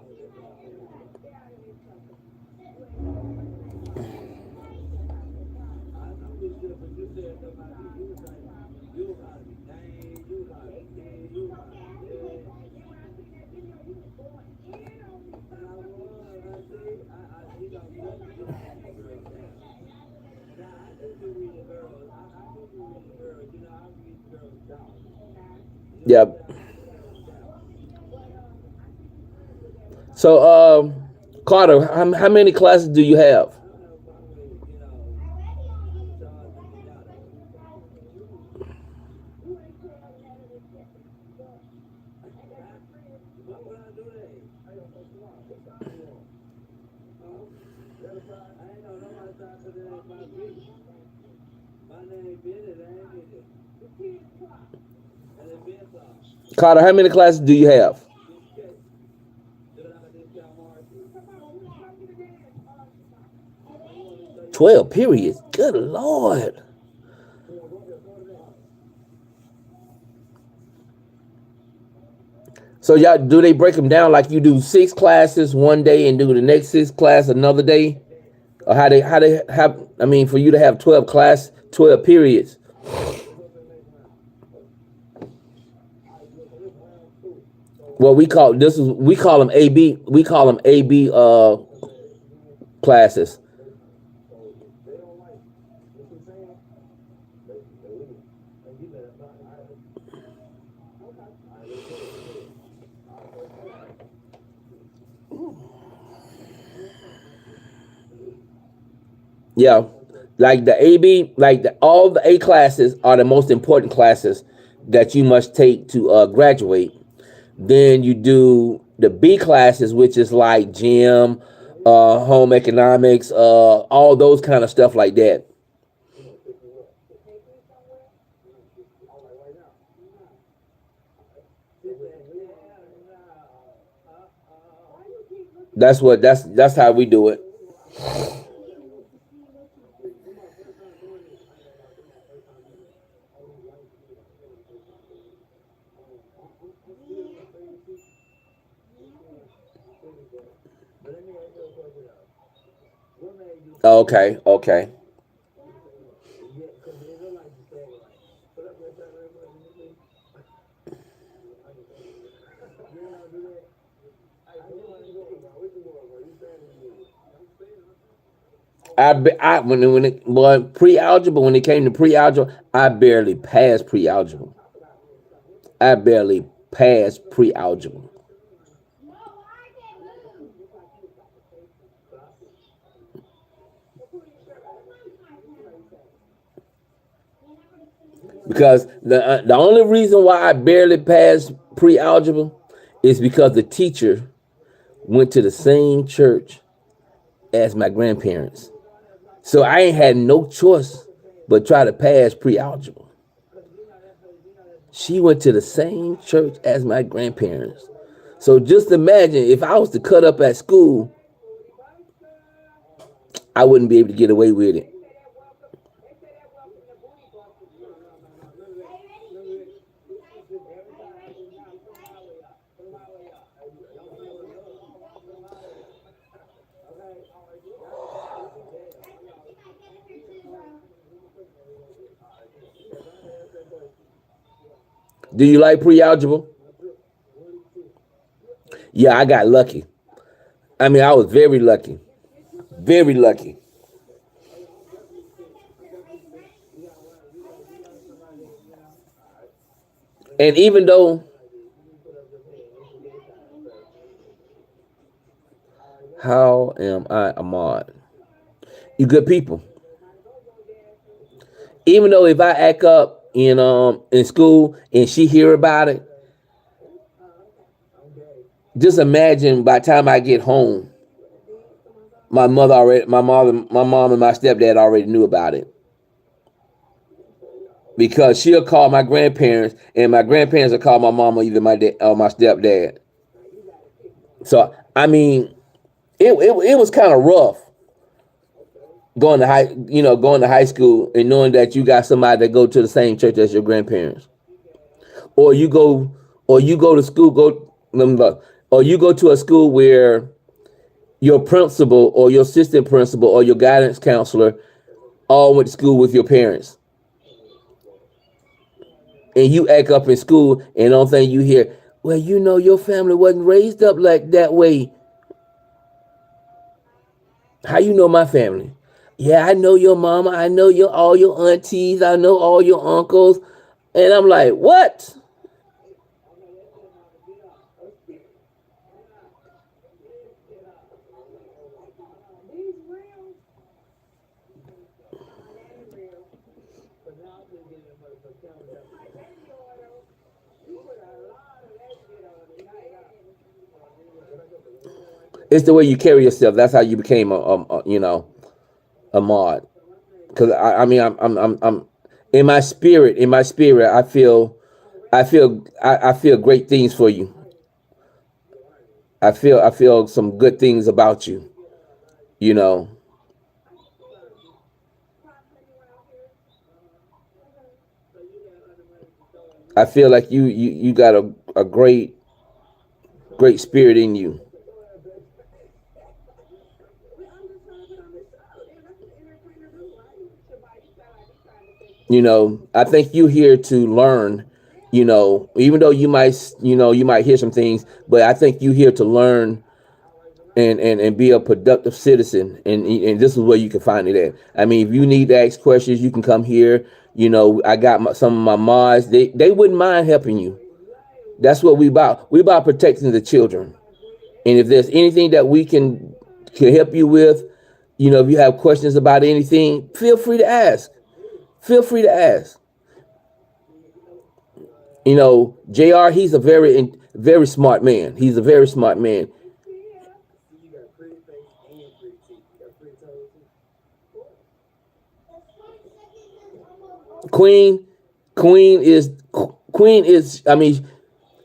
Yep. So, Carter, how many classes do you have? Carter, how many classes do you have? 12 periods. Good Lord. So y'all, do they break them down like you do 6 classes one day and do the next 6 class another day? Or how they have, I mean, for you to have 12 periods. Well, we call them AB. We call them AB classes. Yeah, like the AB, all the A classes are the most important classes that you must take to graduate. Then you do the B classes, which is like gym, home economics, all those kind of stuff like that. That's how we do it. Okay, okay. Pre-algebra, when it came to pre-algebra, I barely passed pre-algebra. I barely passed pre-algebra. Because the only reason why I barely passed pre-algebra is because the teacher went to the same church as my grandparents. So I ain't had no choice but try to pass pre-algebra. She went to the same church as my grandparents. So just imagine if I was to cut up at school, I wouldn't be able to get away with it. Do you like pre-algebra? Yeah, I got lucky. I mean, I was very lucky. Very lucky. And even though, how am I Ahmad? You good people. Even though if I act up in school and she hear about it, just imagine by the time I get home, my mom and my stepdad already knew about it. Because she'll call my grandparents, and my grandparents will call my mom or either my dad or my stepdad. So I mean, it was kind of rough going to high school and knowing that you got somebody that go to the same church as your grandparents, or you go to school or you go to a school where your principal or your assistant principal or your guidance counselor all went to school with your parents. And you act up in school and the only thing you hear, well, your family wasn't raised up like that way. How you know my family? Yeah, I know your mama. I know all your aunties. I know all your uncles. And I'm like, what? It's the way you carry yourself. That's how you became a mod. Because I mean, I'm in my spirit. In my spirit, I feel great things for you. I feel some good things about you. You know, I feel like you got a great spirit in you. You know, I think you're here to learn. You know, even though you might hear some things, but I think you're here to learn and be a productive citizen. And this is where you can find it at. I mean, if you need to ask questions, you can come here. You know, I got some of my mods. They wouldn't mind helping you. That's what we about. We about protecting the children. And if there's anything that we can help you with, you know, if you have questions about anything, feel free to ask. Feel free to ask. You know, Jr. He's a very smart man. He's a very smart man. Queen, Queen is. I mean,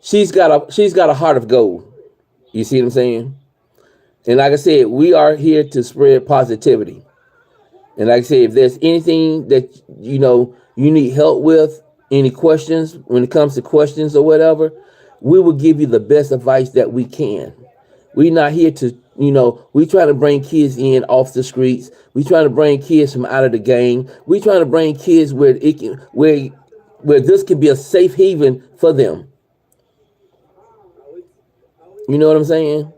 she's got a heart of gold. You see what I'm saying? And like I said, we are here to spread positivity. And like I said, if there's anything that you need help with, any questions when it comes to questions or whatever, we will give you the best advice that we can. We're not here to, we try to bring kids in off the streets. We try to bring kids from out of the gang. We try to bring kids where this can be a safe haven for them. You know what I'm saying?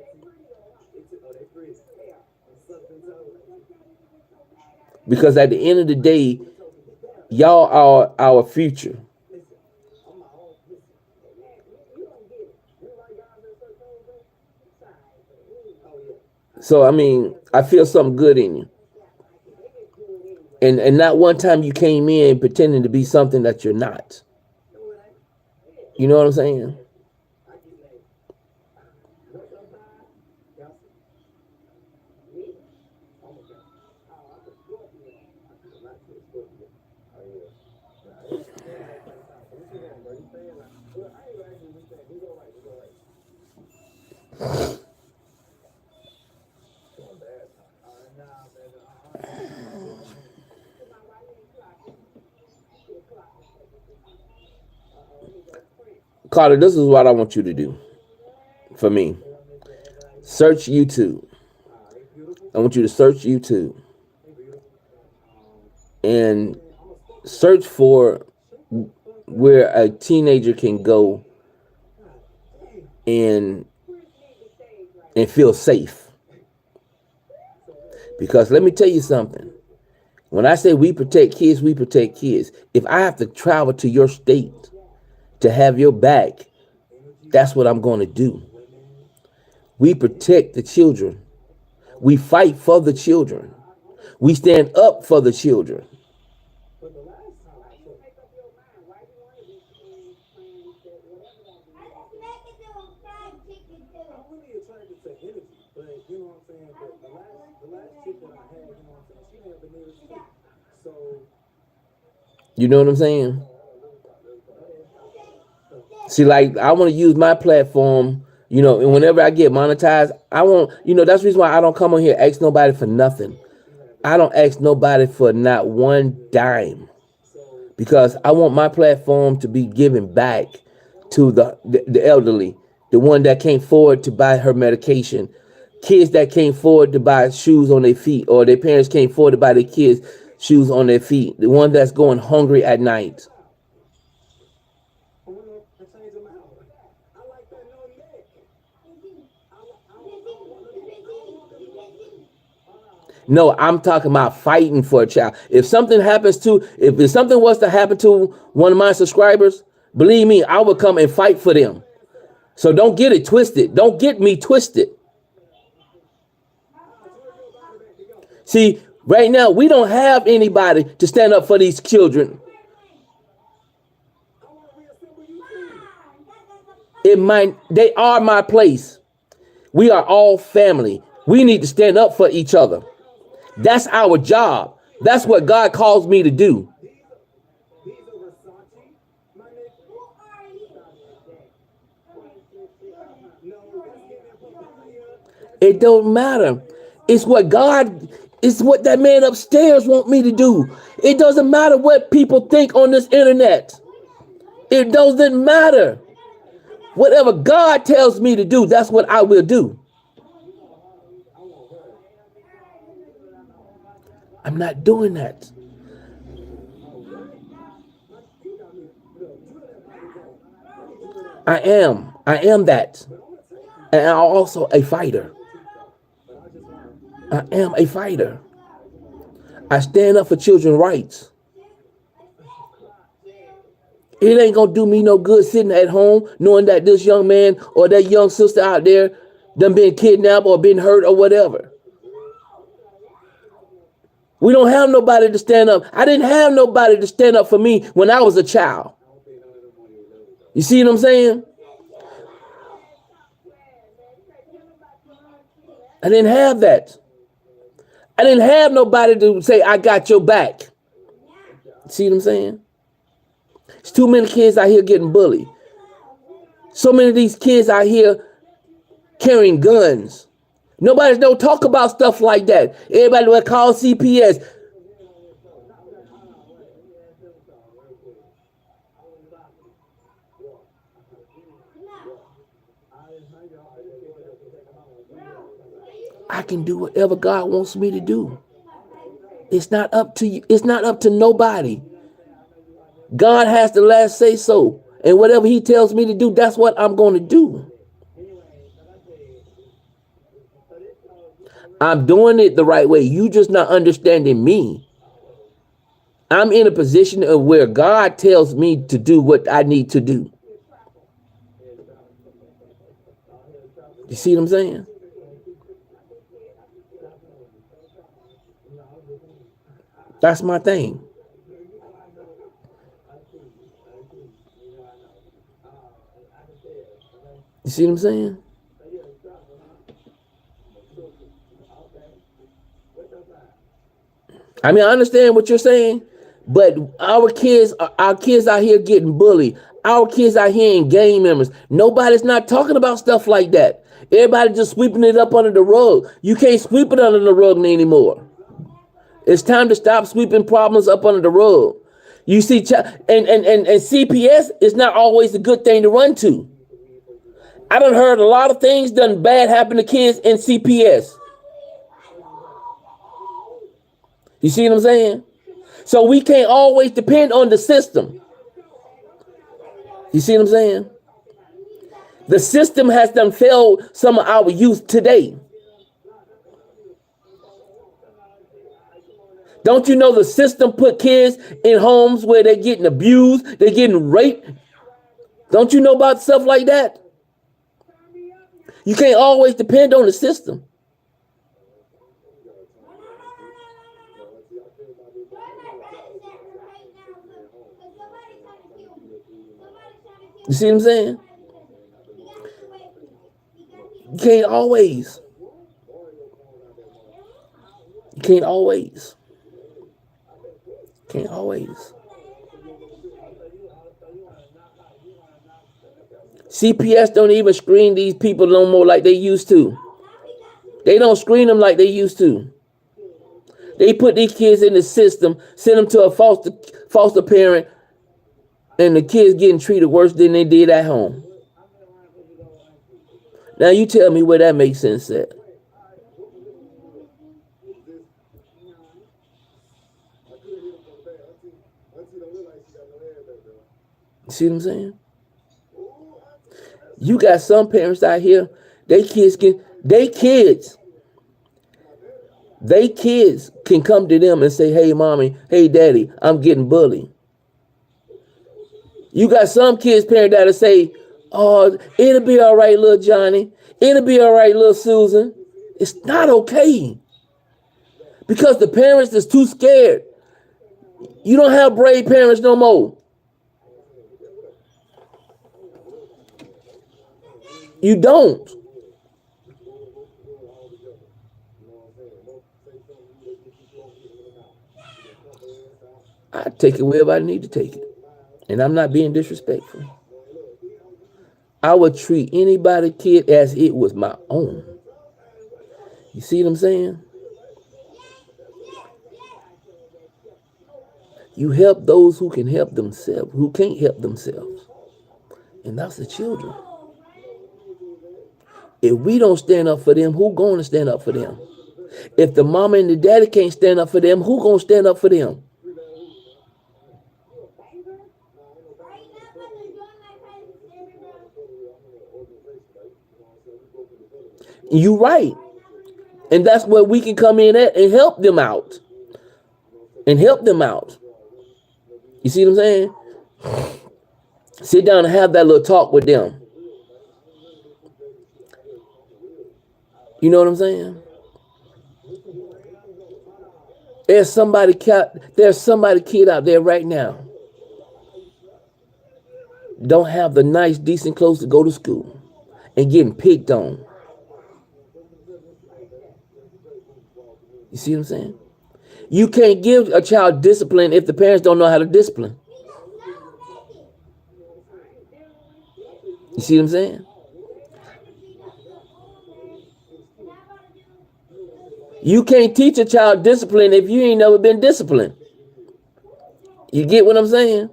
Because at the end of the day, y'all are our future. So, I mean, I feel something good in you. And not one time you came in pretending to be something that you're not. You know what I'm saying? Carter, this is what I want you to do for me. Search YouTube. I want you to search YouTube and search for where a teenager can go and feel safe. Because let me tell you something. When I say we protect kids, we protect kids. If I have to travel to your state to have your back, that's what I'm going to do. We protect the children. We fight for the children. We stand up for the children. You know what I'm saying? See, like, I want to use my platform, and whenever I get monetized, I won't, that's the reason why I don't come on here and ask nobody for nothing. I don't ask nobody for not one dime because I want my platform to be given back to the elderly, the one that can't afford to buy her medication, kids that can't afford to buy shoes on their feet, or their parents can't afford to buy their kids shoes on their feet, the one that's going hungry at night. No, I'm talking about fighting for a child. If something was to happen to one of my subscribers, believe me, I would come and fight for them. So don't get it twisted. Don't get me twisted. See, right now, we don't have anybody to stand up for these children. They are my place. We are all family. We need to stand up for each other. That's our job. That's what God calls me to do. It don't matter. It's what God, it's what that man upstairs want me to do. It doesn't matter what people think on this internet. It doesn't matter. Whatever God tells me to do, that's what I will do. I'm not doing that. I am that. And I'm also a fighter. I am a fighter. I stand up for children's rights. It ain't gonna do me no good sitting at home knowing that this young man or that young sister out there done been kidnapped or been hurt or whatever. We don't have nobody to stand up. I didn't have nobody to stand up for me when I was a child. You see what I'm saying? I didn't have that. I didn't have nobody to say, I got your back. See what I'm saying? There's too many kids out here getting bullied. So many of these kids out here carrying guns. Nobody don't talk about stuff like that. Everybody will call CPS. I can do whatever God wants me to do. It's not up to you. It's not up to nobody. God has the last say so. And whatever he tells me to do, that's what I'm going to do. I'm doing it the right way. You just not understanding me. I'm in a position of where God tells me to do what I need to do. You see what I'm saying? That's my thing. You see what I'm saying? I mean, I understand what you're saying, but our kids out here getting bullied. Our kids out here in gang members. Nobody's not talking about stuff like that. Everybody just sweeping it up under the rug. You can't sweep it under the rug anymore. It's time to stop sweeping problems up under the rug. You see, and CPS is not always a good thing to run to. I done heard a lot of things done bad happen to kids in CPS. You see what I'm saying? So we can't always depend on the system. You see what I'm saying? The system has done failed some of our youth today. Don't you know the system put kids in homes where they're getting abused, they're getting raped? Don't you know about stuff like that? You can't always depend on the system. You see what I'm saying? You can't always. You can't always. Can't always. CPS don't even screen these people no more like they used to. They don't screen them like they used to. They put these kids in the system, send them to a foster parent, and the kids getting treated worse than they did at home. Now you tell me where that makes sense at. See what I'm saying? You got some parents out here, they kids can come to them and say, hey, mommy, hey, daddy, I'm getting bullied. You got some kids' parents that'll say, oh, it'll be all right, little Johnny. It'll be all right, little Susan. It's not okay. Because the parents is too scared. You don't have brave parents no more. You don't. I take it wherever I need to take it. And I'm not being disrespectful. I would treat anybody kid as it was my own. You see what I'm saying? You help those who can help themselves, who can't help themselves. And that's the children. If we don't stand up for them, who going to stand up for them? If the mama and the daddy can't stand up for them, who going to stand up for them? You right. And that's where we can come in at and help them out. And help them out. You see what I'm saying? Sit down and have that little talk with them. You know what I'm saying? There's somebody kid out there right now. Don't have the nice, decent clothes to go to school and getting picked on. You see what I'm saying? You can't give a child discipline if the parents don't know how to discipline. You see what I'm saying? You can't teach a child discipline if you ain't never been disciplined. You get what I'm saying?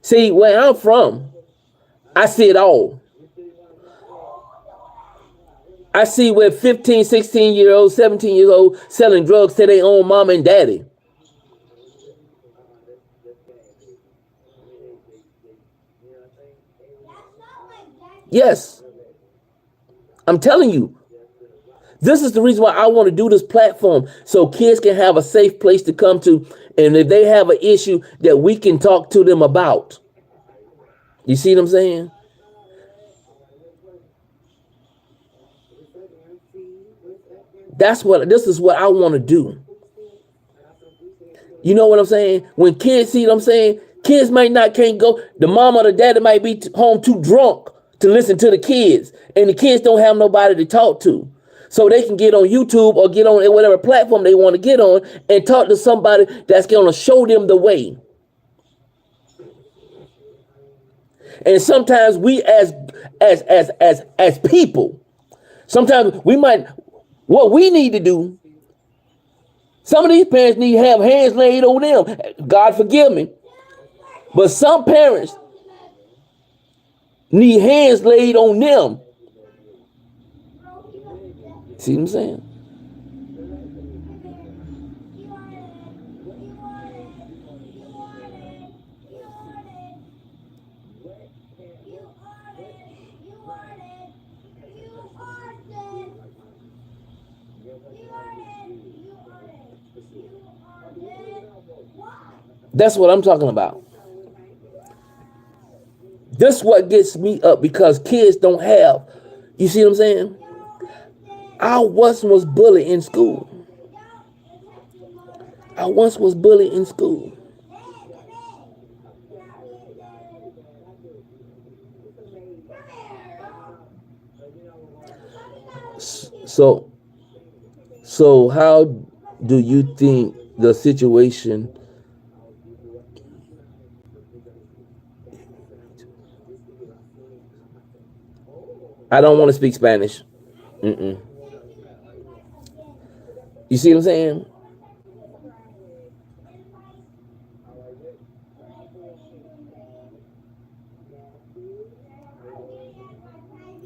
See, where I'm from, I see it all. I see where 15, 16-year-olds, 17 years old selling drugs to their own mom and daddy. Yes. I'm telling you. This is the reason why I want to do this platform, so kids can have a safe place to come to. And if they have an issue, that we can talk to them about. You see what I'm saying? This is what I want to do. You know what I'm saying? When kids see what I'm saying, kids can't go. The mom or the daddy might be home too drunk to listen to the kids. And the kids don't have nobody to talk to. So they can get on YouTube or get on whatever platform they want to get on and talk to somebody that's going to show them the way. And sometimes we as people, sometimes what we need to do, some of these parents need to have hands laid on them. God forgive me. But some parents need hands laid on them. See what I'm saying? That's what I'm talking about. This is what gets me up, because kids don't have, you see what I'm saying? I once was bullied in school. So how do you think the situation I don't want to speak Spanish. You see what I'm saying?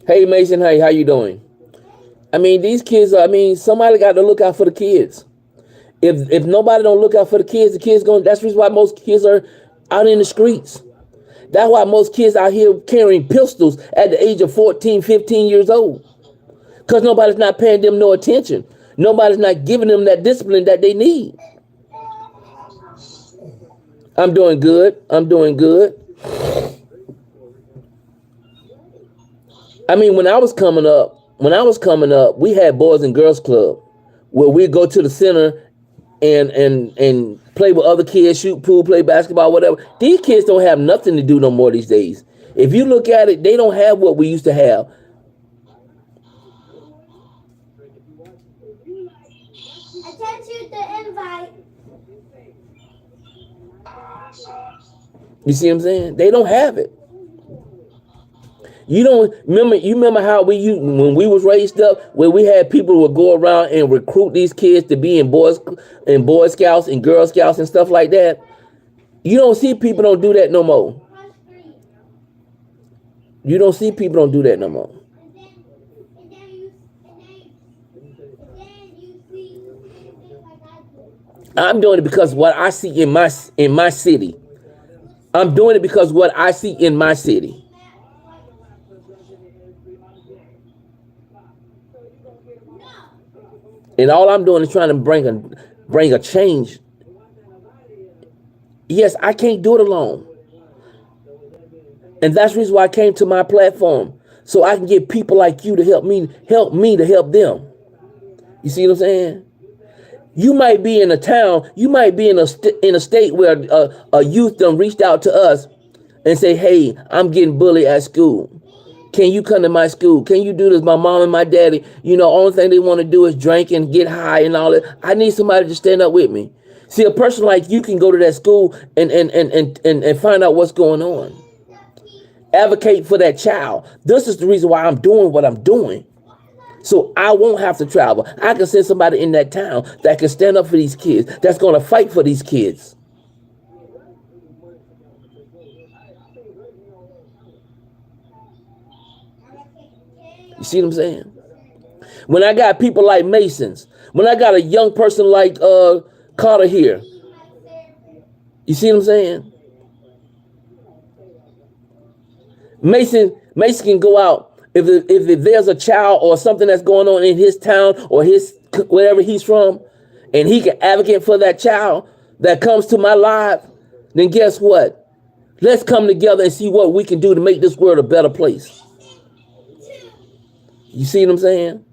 Hey Mason, hey, how you doing? I mean, these kids, somebody got to look out for the kids. If nobody don't look out for the kids that's the reason why most kids are out in the streets. That's why most kids out here carrying pistols at the age of 14, 15 years old. Because nobody's not paying them no attention. Nobody's not giving them that discipline that they need. I'm doing good. I mean, when I was coming up, we had Boys and Girls Club where we go to the center and play with other kids, shoot pool, play basketball, whatever. These kids don't have nothing to do no more these days. If you look at it, they don't have what we used to have. You see what I'm saying? They don't have it. You don't remember. You remember how when we was raised up, where we had people who would go around and recruit these kids to be in Boy Scouts and Girl Scouts and stuff like that. You don't see people don't do that no more. You don't see people don't do that no more. I'm doing it because what I see in my city. I'm doing it because what I see in my city. And all I'm doing is trying to bring a change. Yes, I can't do it alone. And that's the reason why I came to my platform. So I can get people like you to help me to help them. You see what I'm saying? You might be in a town, you might be in a state where a youth done reached out to us and say, hey, I'm getting bullied at school. Can you come to my school? Can you do this? My mom and my daddy, only thing they want to do is drink and get high and all that. I need somebody to stand up with me. See, a person like you can go to that school and find out what's going on. Advocate for that child. This is the reason why I'm doing what I'm doing. So I won't have to travel. I can send somebody in that town that can stand up for these kids, that's going to fight for these kids. You see what I'm saying? When I got people like Masons, when I got a young person like Carter here, you see what I'm saying? Mason can go out if there's a child or something that's going on in his town or his wherever he's from, and he can advocate for that child that comes to my life. Then guess what? Let's come together and see what we can do to make this world a better place. You see what I'm saying?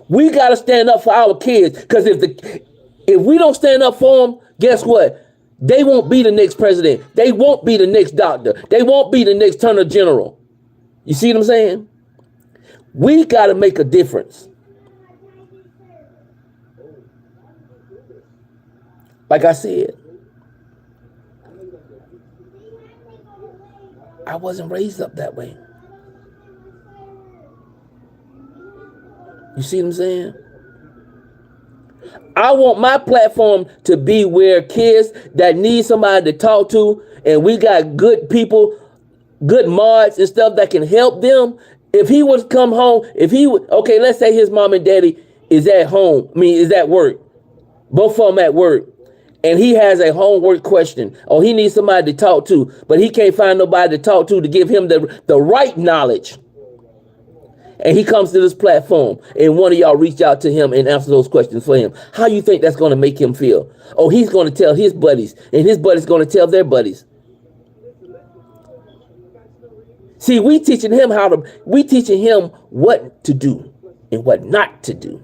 We got to stand up for our kids, because if we don't stand up for them, guess what? They won't be the next president. They won't be the next doctor. They won't be the next attorney general. You see what I'm saying? We got to make a difference. Like I said, I wasn't raised up that way. You see what I'm saying? I want my platform to be where kids that need somebody to talk to, and we got good people, good mods and stuff that can help them. If he would come home, okay, let's say his mom and daddy is at home, is at work. Both of them at work. And he has a homework question, or he needs somebody to talk to, but he can't find nobody to talk to give him the right knowledge. And he comes to this platform, and one of y'all reach out to him and answer those questions for him. How you think that's going to make him feel? Oh, he's going to tell his buddies, and his buddies going to tell their buddies. See, we teaching him what to do and what not to do.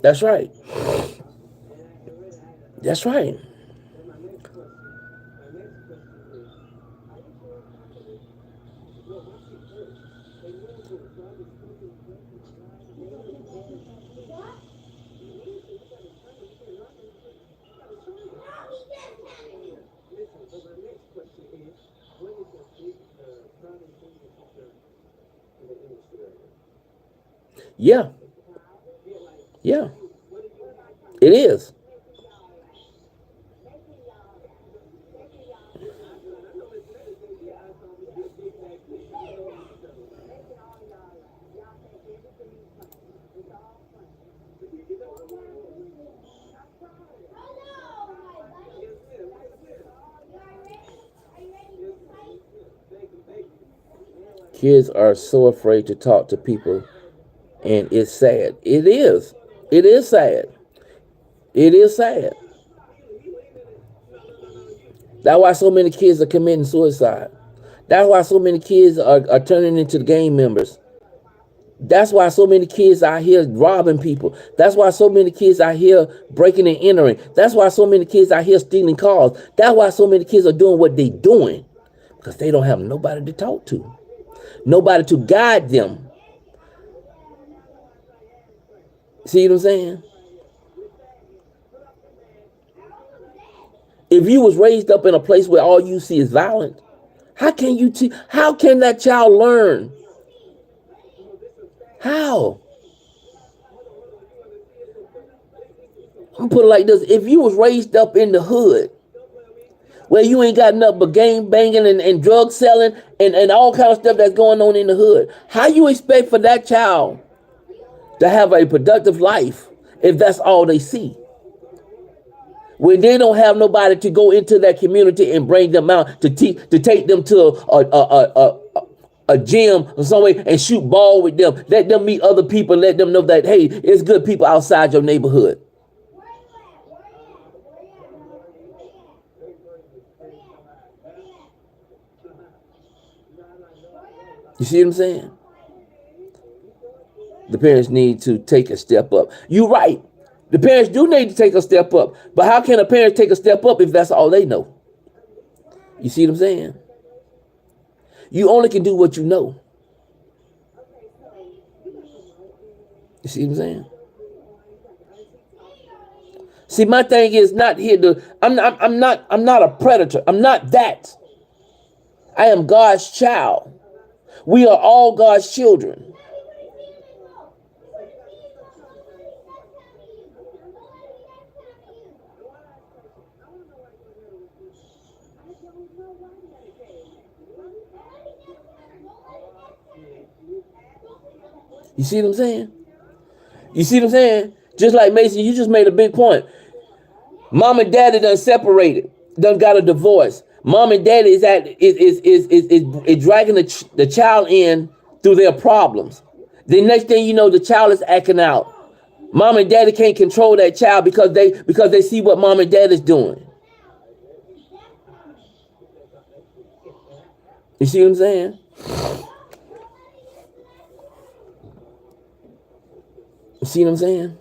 That's right. That's right. Yeah. Yeah. It is. Kids are so afraid to talk to people, and it's sad. It is. It is sad. It is sad. That's why so many kids are committing suicide. That's why so many kids are turning into gang members. That's why so many kids out here robbing people. That's why so many kids out here breaking and entering. That's why so many kids out here stealing cars. That's why so many kids are doing what they're doing. Because they don't have nobody to talk to. Nobody to guide them. See what I'm saying? If you was raised up in a place where all you see is violence, how can that child learn? How? I'm put it like this. If you was raised up in the hood where you ain't got nothing but gang banging and drug selling and all kind of stuff that's going on in the hood, how you expect for that child to have a productive life if that's all they see? When they don't have nobody to go into that community and bring them out to take them to a gym or somewhere and shoot ball with them, let them meet other people, let them know that, hey, it's good people outside your neighborhood. You see what I'm saying? The parents need to take a step up. You're right. The parents do need to take a step up. But how can a parent take a step up if that's all they know? You see what I'm saying? You only can do what you know. You see what I'm saying? See, my thing is not here to, I'm not a predator. I'm not that. I am God's child. We are all God's children. You see what I'm saying? You see what I'm saying? Just like Mason, you just made a big point. Mom and daddy done separated, done got a divorce. Mom and daddy is dragging the child in through their problems. The next thing you know, the child is acting out. Mom and daddy can't control that child because they see what mom and dad is doing. You see what I'm saying? You see what I'm saying?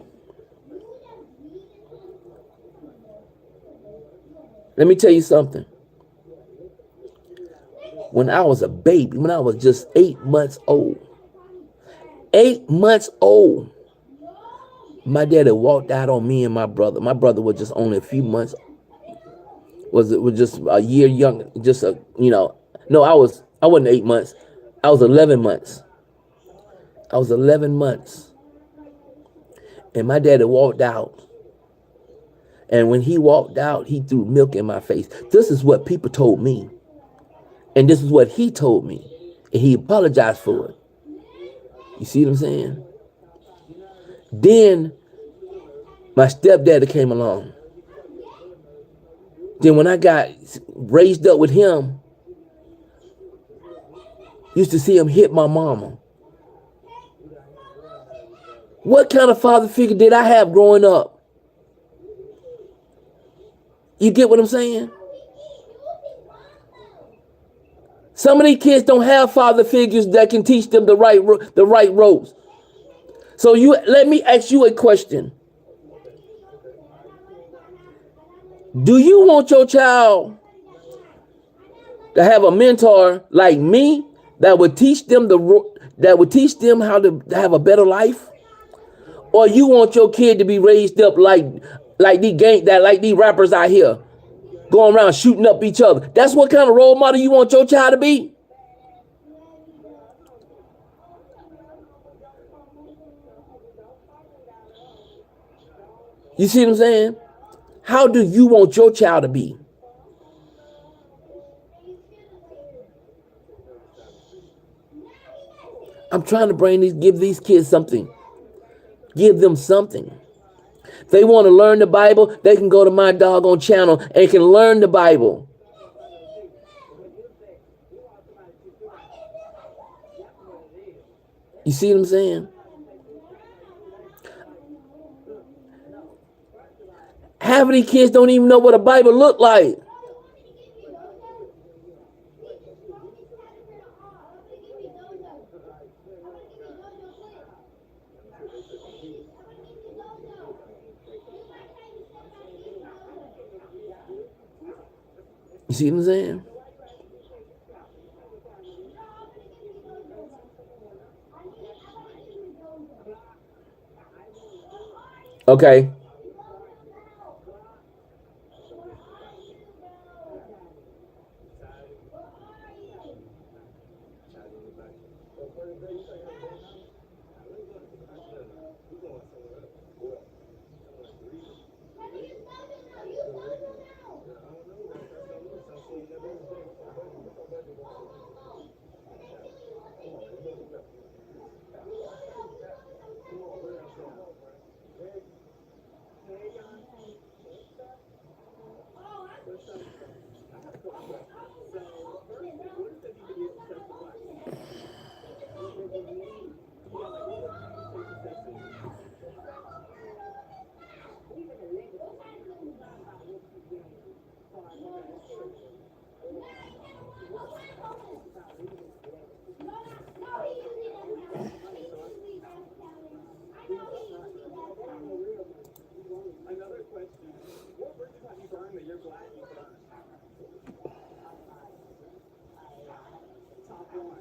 Let me tell you something. When I was a baby, when I was just 8 months old, my daddy walked out on me and my brother. My brother was just only a few months, was just a year younger, no, I wasn't 8 months. I was 11 months. I was 11 months. And my daddy walked out. And when he walked out, he threw milk in my face. This is what people told me. And this is what he told me. And he apologized for it. You see what I'm saying? Then my stepdaddy came along. Then when I got raised up with him, used to see him hit my mama. What kind of father figure did I have growing up? You get what I'm saying? Some of these kids don't have father figures that can teach them the right ropes. So let me ask you a question. Do you want your child to have a mentor like me that would teach them how to have a better life? Or you want your kid to be raised up like these rappers out here going around shooting up each other? That's what kind of role model you want your child to be? You see what I'm saying? How do you want your child to be? I'm trying to give these kids something. Give them something. If they want to learn the Bible, they can go to my doggone channel and can learn the Bible. You see what I'm saying? Half of these kids don't even know what a Bible look like. You see what I'm saying? Okay. Another question. What bridges have you burned that you're glad you burned? Top one.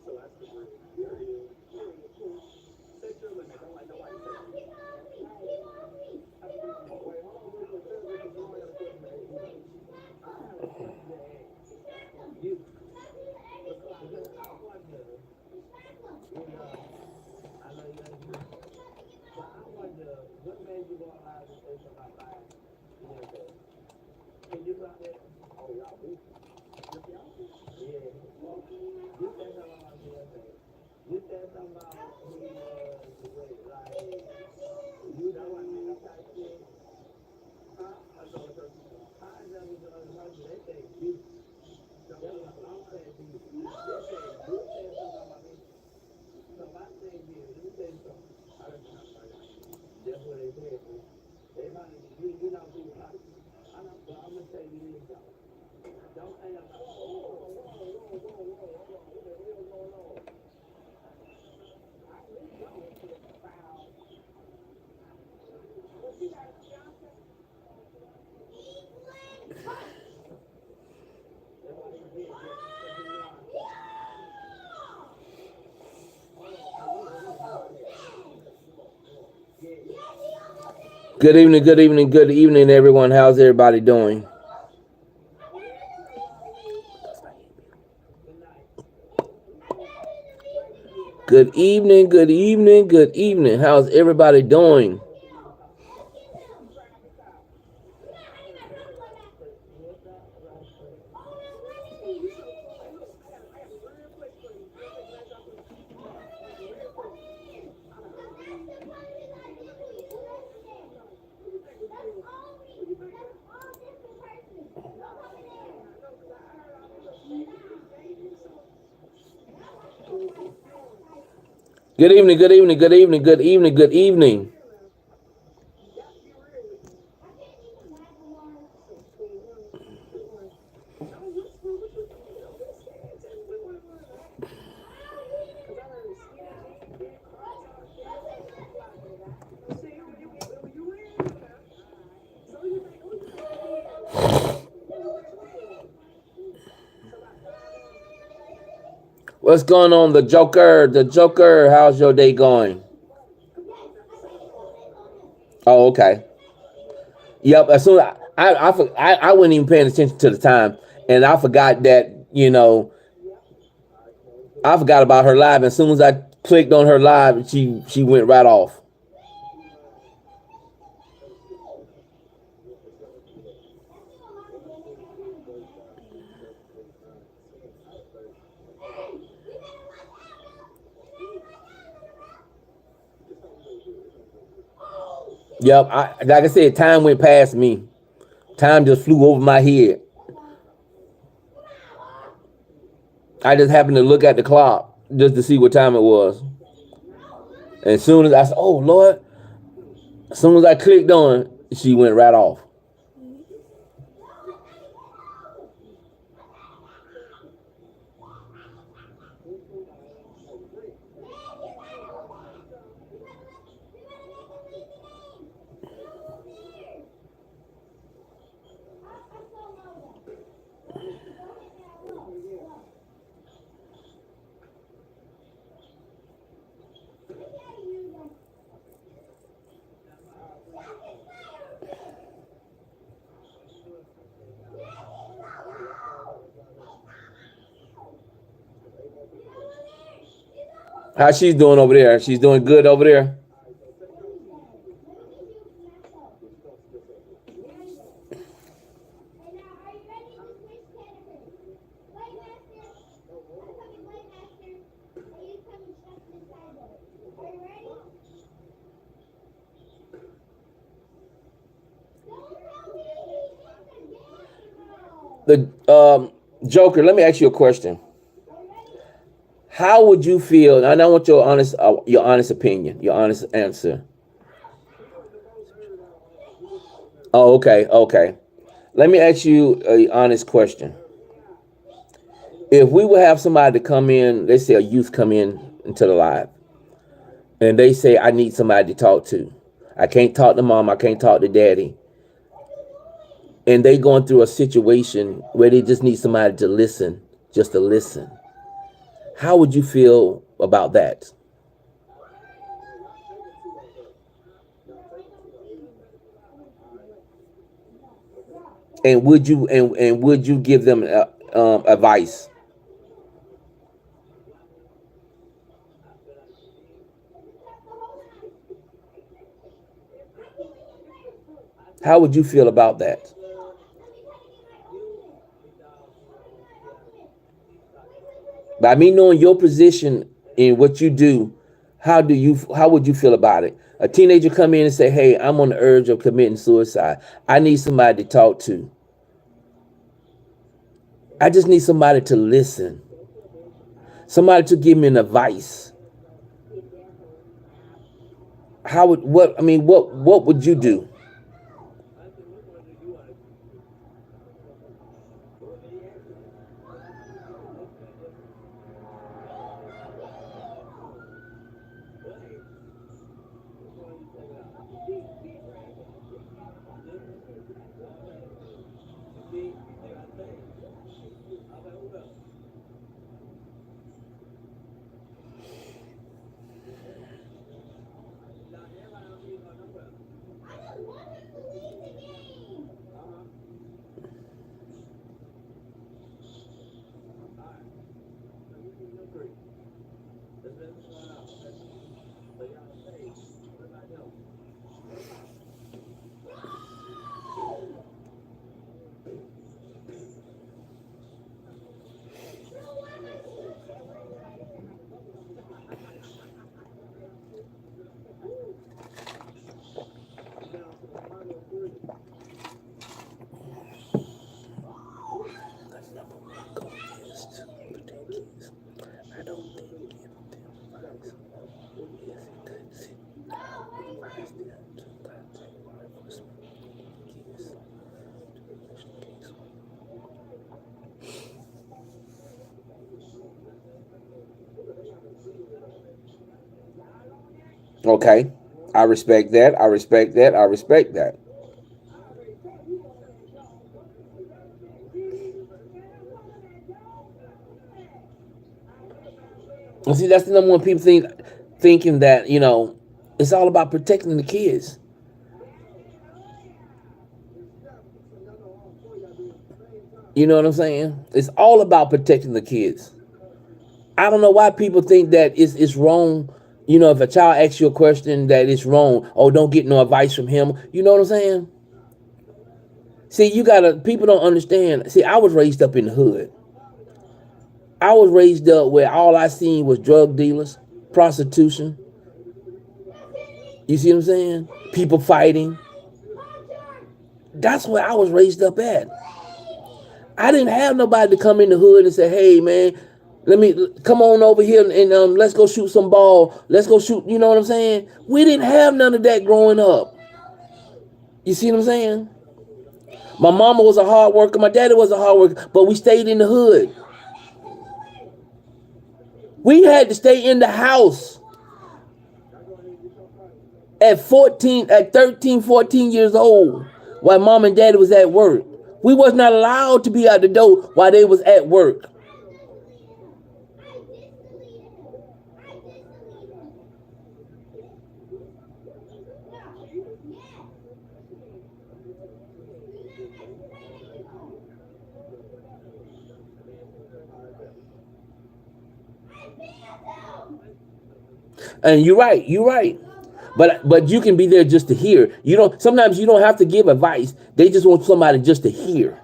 So that's the bridge. Period. Set your limit. Don't let nobody set you. Wait, hold on real quick. I have a question to ask you. Because I wonder, I know you ain't here, but I wonder what made you go out and say something about 5 years ago? Can you drop that? Oh, y'all beef. Yeah. You said something about me yesterday. You said something about me, like, you know what I mean, that type of shit. Huh? I told the person, I never told the person, they say you. That's what I'm saying to you. They say, you said something about me. So if I say you say something. I don't know how to That's what they said. They might, you know, people like, I know, but I'm gonna tell you this though. Don't say I'm not. Good evening, good evening, good evening, everyone. How's everybody doing? Good evening, good evening, good evening. How's everybody doing? Good evening, good evening, good evening, good evening, good evening. What's going on, the Joker? The Joker, how's your day going? Oh, okay. Yep. As soon as I wasn't even paying attention to the time, and I forgot that I forgot about her live. As soon as I clicked on her live, she went right off. Yep. Like I said, time went past me. Time just flew over my head. I just happened to look at the clock just to see what time it was. And as soon as I said, oh, Lord, as soon as I clicked on it, she went right off. How she's doing over there? She's doing good over there. The Joker, let me ask you a question. How would you feel? And I want your honest opinion, your honest answer. Oh, okay. Let me ask you an honest question. If we would have somebody to come in, let's say a youth come in into the live, and they say, I need somebody to talk to. I can't talk to mom, I can't talk to daddy. And they going through a situation where they just need somebody to listen, just to listen. How would you feel about that? And would you give them advice? How would you feel about that? By me knowing your position in what you do, how would you feel about it? A teenager come in and say, hey, I'm on the urge of committing suicide. I need somebody to talk to. I just need somebody to listen. Somebody to give me an advice. What would you do? Okay. I respect that. I respect that. I respect that. And see, that's the number one people thinking that, it's all about protecting the kids. You know what I'm saying? It's all about protecting the kids. I don't know why people think that it's wrong. If a child asks you a question that it's wrong, oh, don't get no advice from him. You know what I'm saying? See, people don't understand. See, I was raised up in the hood. I was raised up where all I seen was drug dealers, prostitution. You see what I'm saying? People fighting. That's where I was raised up at. I didn't have nobody to come in the hood and say, hey, man, let me come on over here and let's go shoot some ball. Let's go shoot. You know what I'm saying? We didn't have none of that growing up. You see what I'm saying? My mama was a hard worker. My daddy was a hard worker, but we stayed in the hood. We had to stay in the house at 13, 14 years old while mom and daddy was at work. We was not allowed to be out the door while they was at work. And you're right. But you can be there just to hear. Sometimes you don't have to give advice. They just want somebody just to hear.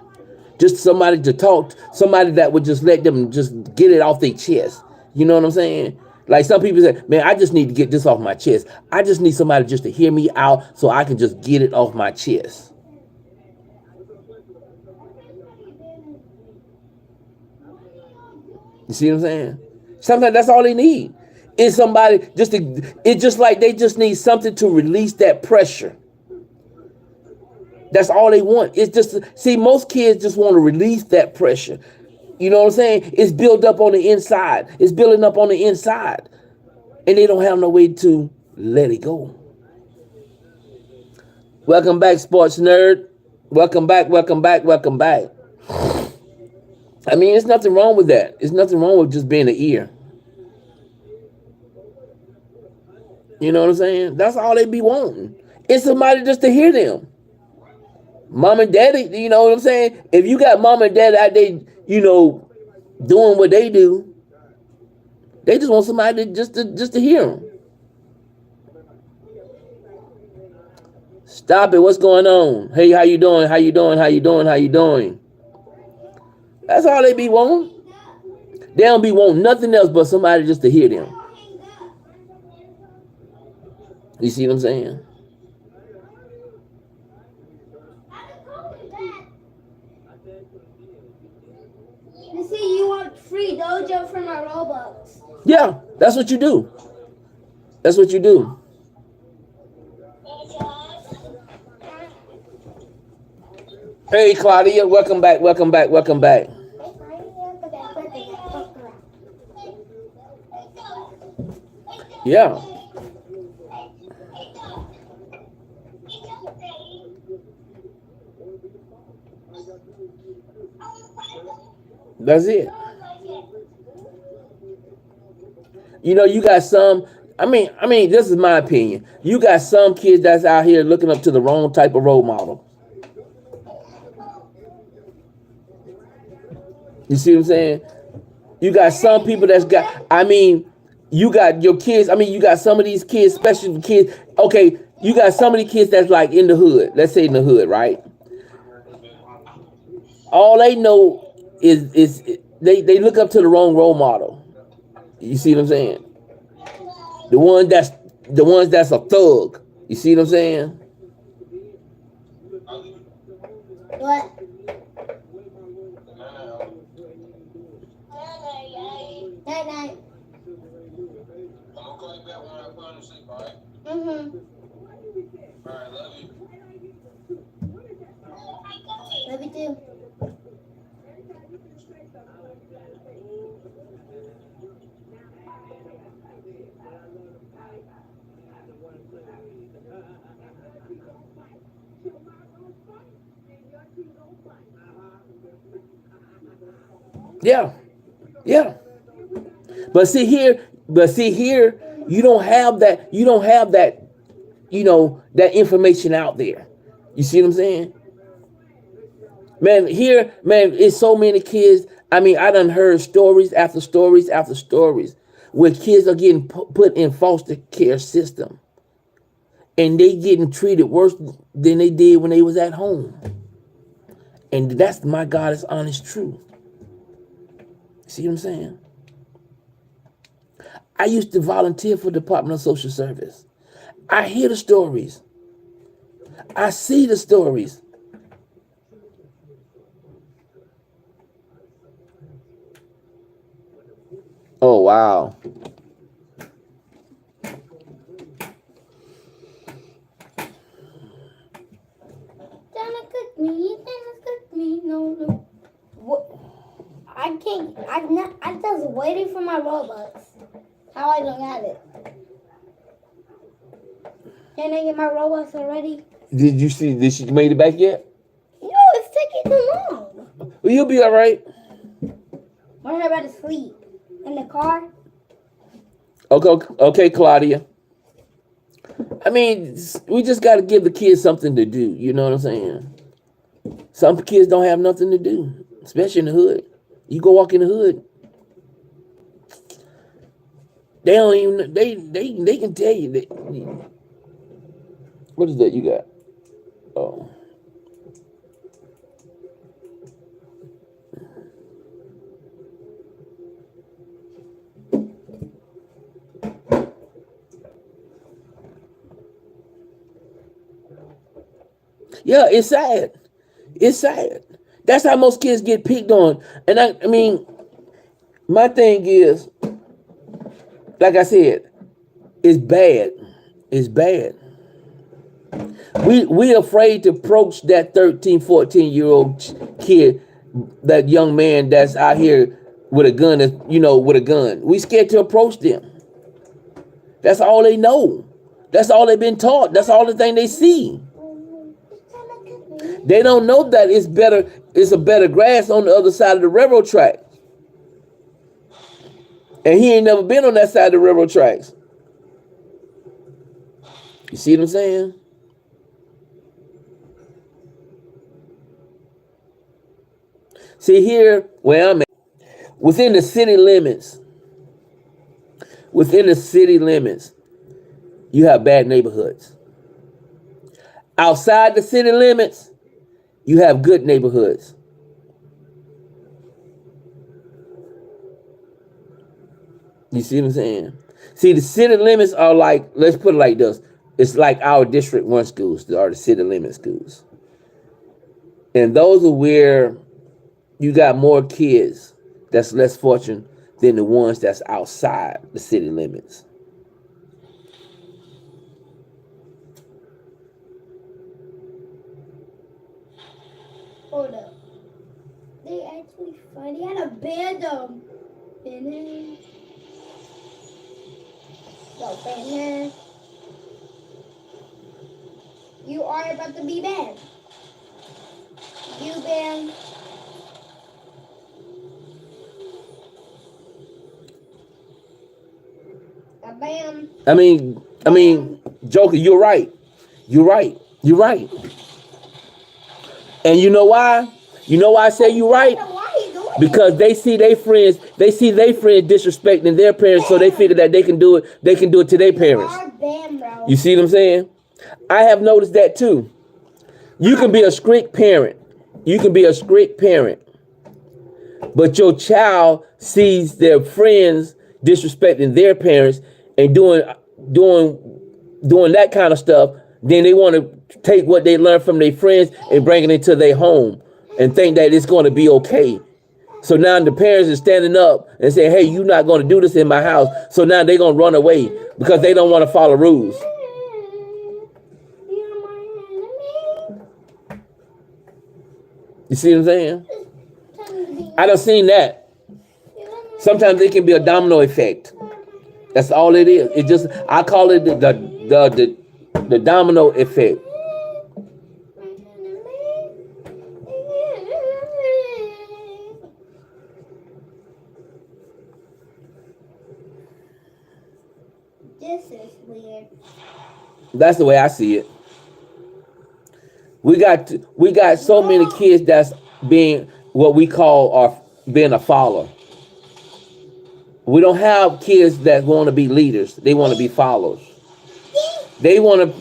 Just somebody to talk, somebody that would just let them just get it off their chest. You know what I'm saying? Like some people say, man, I just need to get this off my chest. I just need somebody just to hear me out so I can just get it off my chest. You see what I'm saying? Sometimes that's all they need. Is somebody it's just like they just need something to release that pressure. That's all they want. It's just, see, most kids just want to release that pressure. You know what I'm saying? It's built up on the inside. It's building up on the inside. And they don't have no way to let it go. Welcome back, sports nerd. Welcome back. I mean, there's nothing wrong with that. There's nothing wrong with just being an ear. You know what I'm saying? That's all they be wanting. It's somebody just to hear them. Mom and daddy, you know what I'm saying? If you got mom and dad out there, doing what they do, they just want somebody just to hear them. Stop it. What's going on? Hey, how you doing? That's all they be wanting. They don't be wanting nothing else but somebody just to hear them. You see what I'm saying? You see, you want free dojo from our Robux. Yeah, that's what you do. Hey, Claudia, welcome back. Yeah. That's it. You got some, I mean, this is my opinion. You got some kids that's out here looking up to the wrong type of role model. You see what I'm saying? You got some people you got your kids, you got some of these kids, especially kids, okay, you got some of these kids that's like in the hood, let's say in the hood, right? All they know is they look up to the wrong role model. You see what I'm saying? The ones that's a thug. You see what I'm saying? What? Night. I'm gonna call you back when I find to sleep, alright? Mm-hmm. Alright, love you. Love you too. Yeah. But see here, you don't have that, that information out there. You see what I'm saying? Man, it's so many kids. I done heard stories after stories where kids are getting put in foster care system. And they getting treated worse than they did when they was at home. And that's my God is honest truth. See what I'm saying? I used to volunteer for the Department of Social Service. I hear the stories. I see the stories. Oh wow. Trying to cook me, no. What? I can't. I'm just waiting for my Robux. How I don't have it? Can I get my Robux already? Did she made it back yet? No, it's taking too long. Well, you'll be all right. Where's I about to sleep? In the car? Okay, Claudia. I mean, we just got to give the kids something to do. You know what I'm saying? Some kids don't have nothing to do, especially in the hood. You go walk in the hood, they don't even they can tell you that. What is that you got? Oh. Yeah, it's sad. It's sad. That's how most kids get picked on. And I mean, my thing is, like I said, it's bad. It's bad. We afraid to approach that 13, 14-year-old kid, that young man that's out here with a gun, with a gun. We scared to approach them. That's all they know. That's all they've been taught. That's all the thing they see. They don't know that it's a better grass on the other side of the railroad track. And he ain't never been on that side of the railroad tracks. You see what I'm saying? See here where I'm at, within the city limits, you have bad neighborhoods. Outside the city limits, you have good neighborhoods. You see what I'm saying? See, the city limits are like, let's put it like this. It's like our District 1 schools are the city limit schools. And those are where you got more kids that's less fortunate than the ones that's outside the city limits. Hold up. They actually funny. They had a band in it. So, band. You are about to be banned. You banned. Bam. I mean, Joker, you're right. You're right. And you know why? You know why I say you're right? Because they see their friends disrespecting their parents, so they figure that they can do it to their parents. You see what I'm saying? I have noticed that too. You can be a strict parent. But your child sees their friends disrespecting their parents and doing that kind of stuff. Then they want to take what they learned from their friends and bring it into their home and think that it's going to be okay. So now the parents are standing up and saying, hey, you're not going to do this in my house. So now they're going to run away because they don't want to follow rules. You see what I'm saying? I done seen that. Sometimes it can be a domino effect. That's all it is. It just, I call it the domino effect. This is weird. That's the way I see it. We got so many kids that's being what we call being a follower. We don't have kids that want to be leaders. They want to be followers. They want to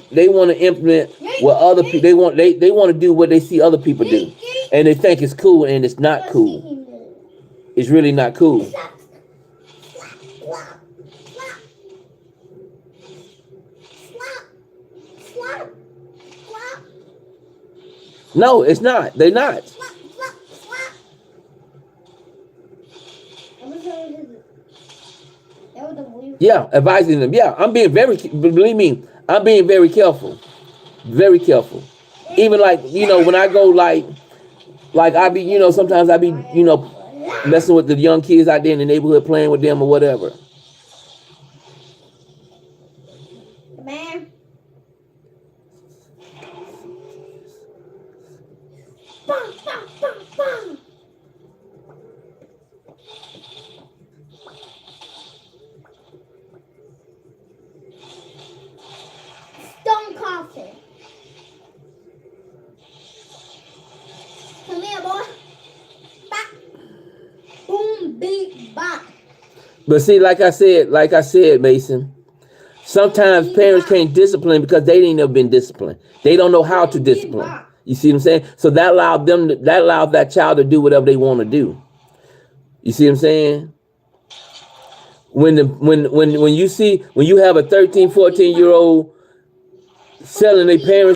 implement what other people they want to do what they see other people do, and they think it's cool, and it's not cool. It's really not cool. No, it's not. They're not. Yeah, advising them. Yeah, I'm being very, believe me, I'm being very careful. Very careful. Even like, when I go like I be, sometimes I be, messing with the young kids out there in the neighborhood, playing with them or whatever. Man. Bang, bang, bang, bang. Stone coffin. Come here, boy. Bop. Boom, beep, bop. But see, like I said, Mason, sometimes parents can't discipline because they ain't never been disciplined. They don't know how to discipline. You see what I'm saying? So that allows that child to do whatever they want to do. You see what I'm saying? When you have a 13, 14-year-old selling their parents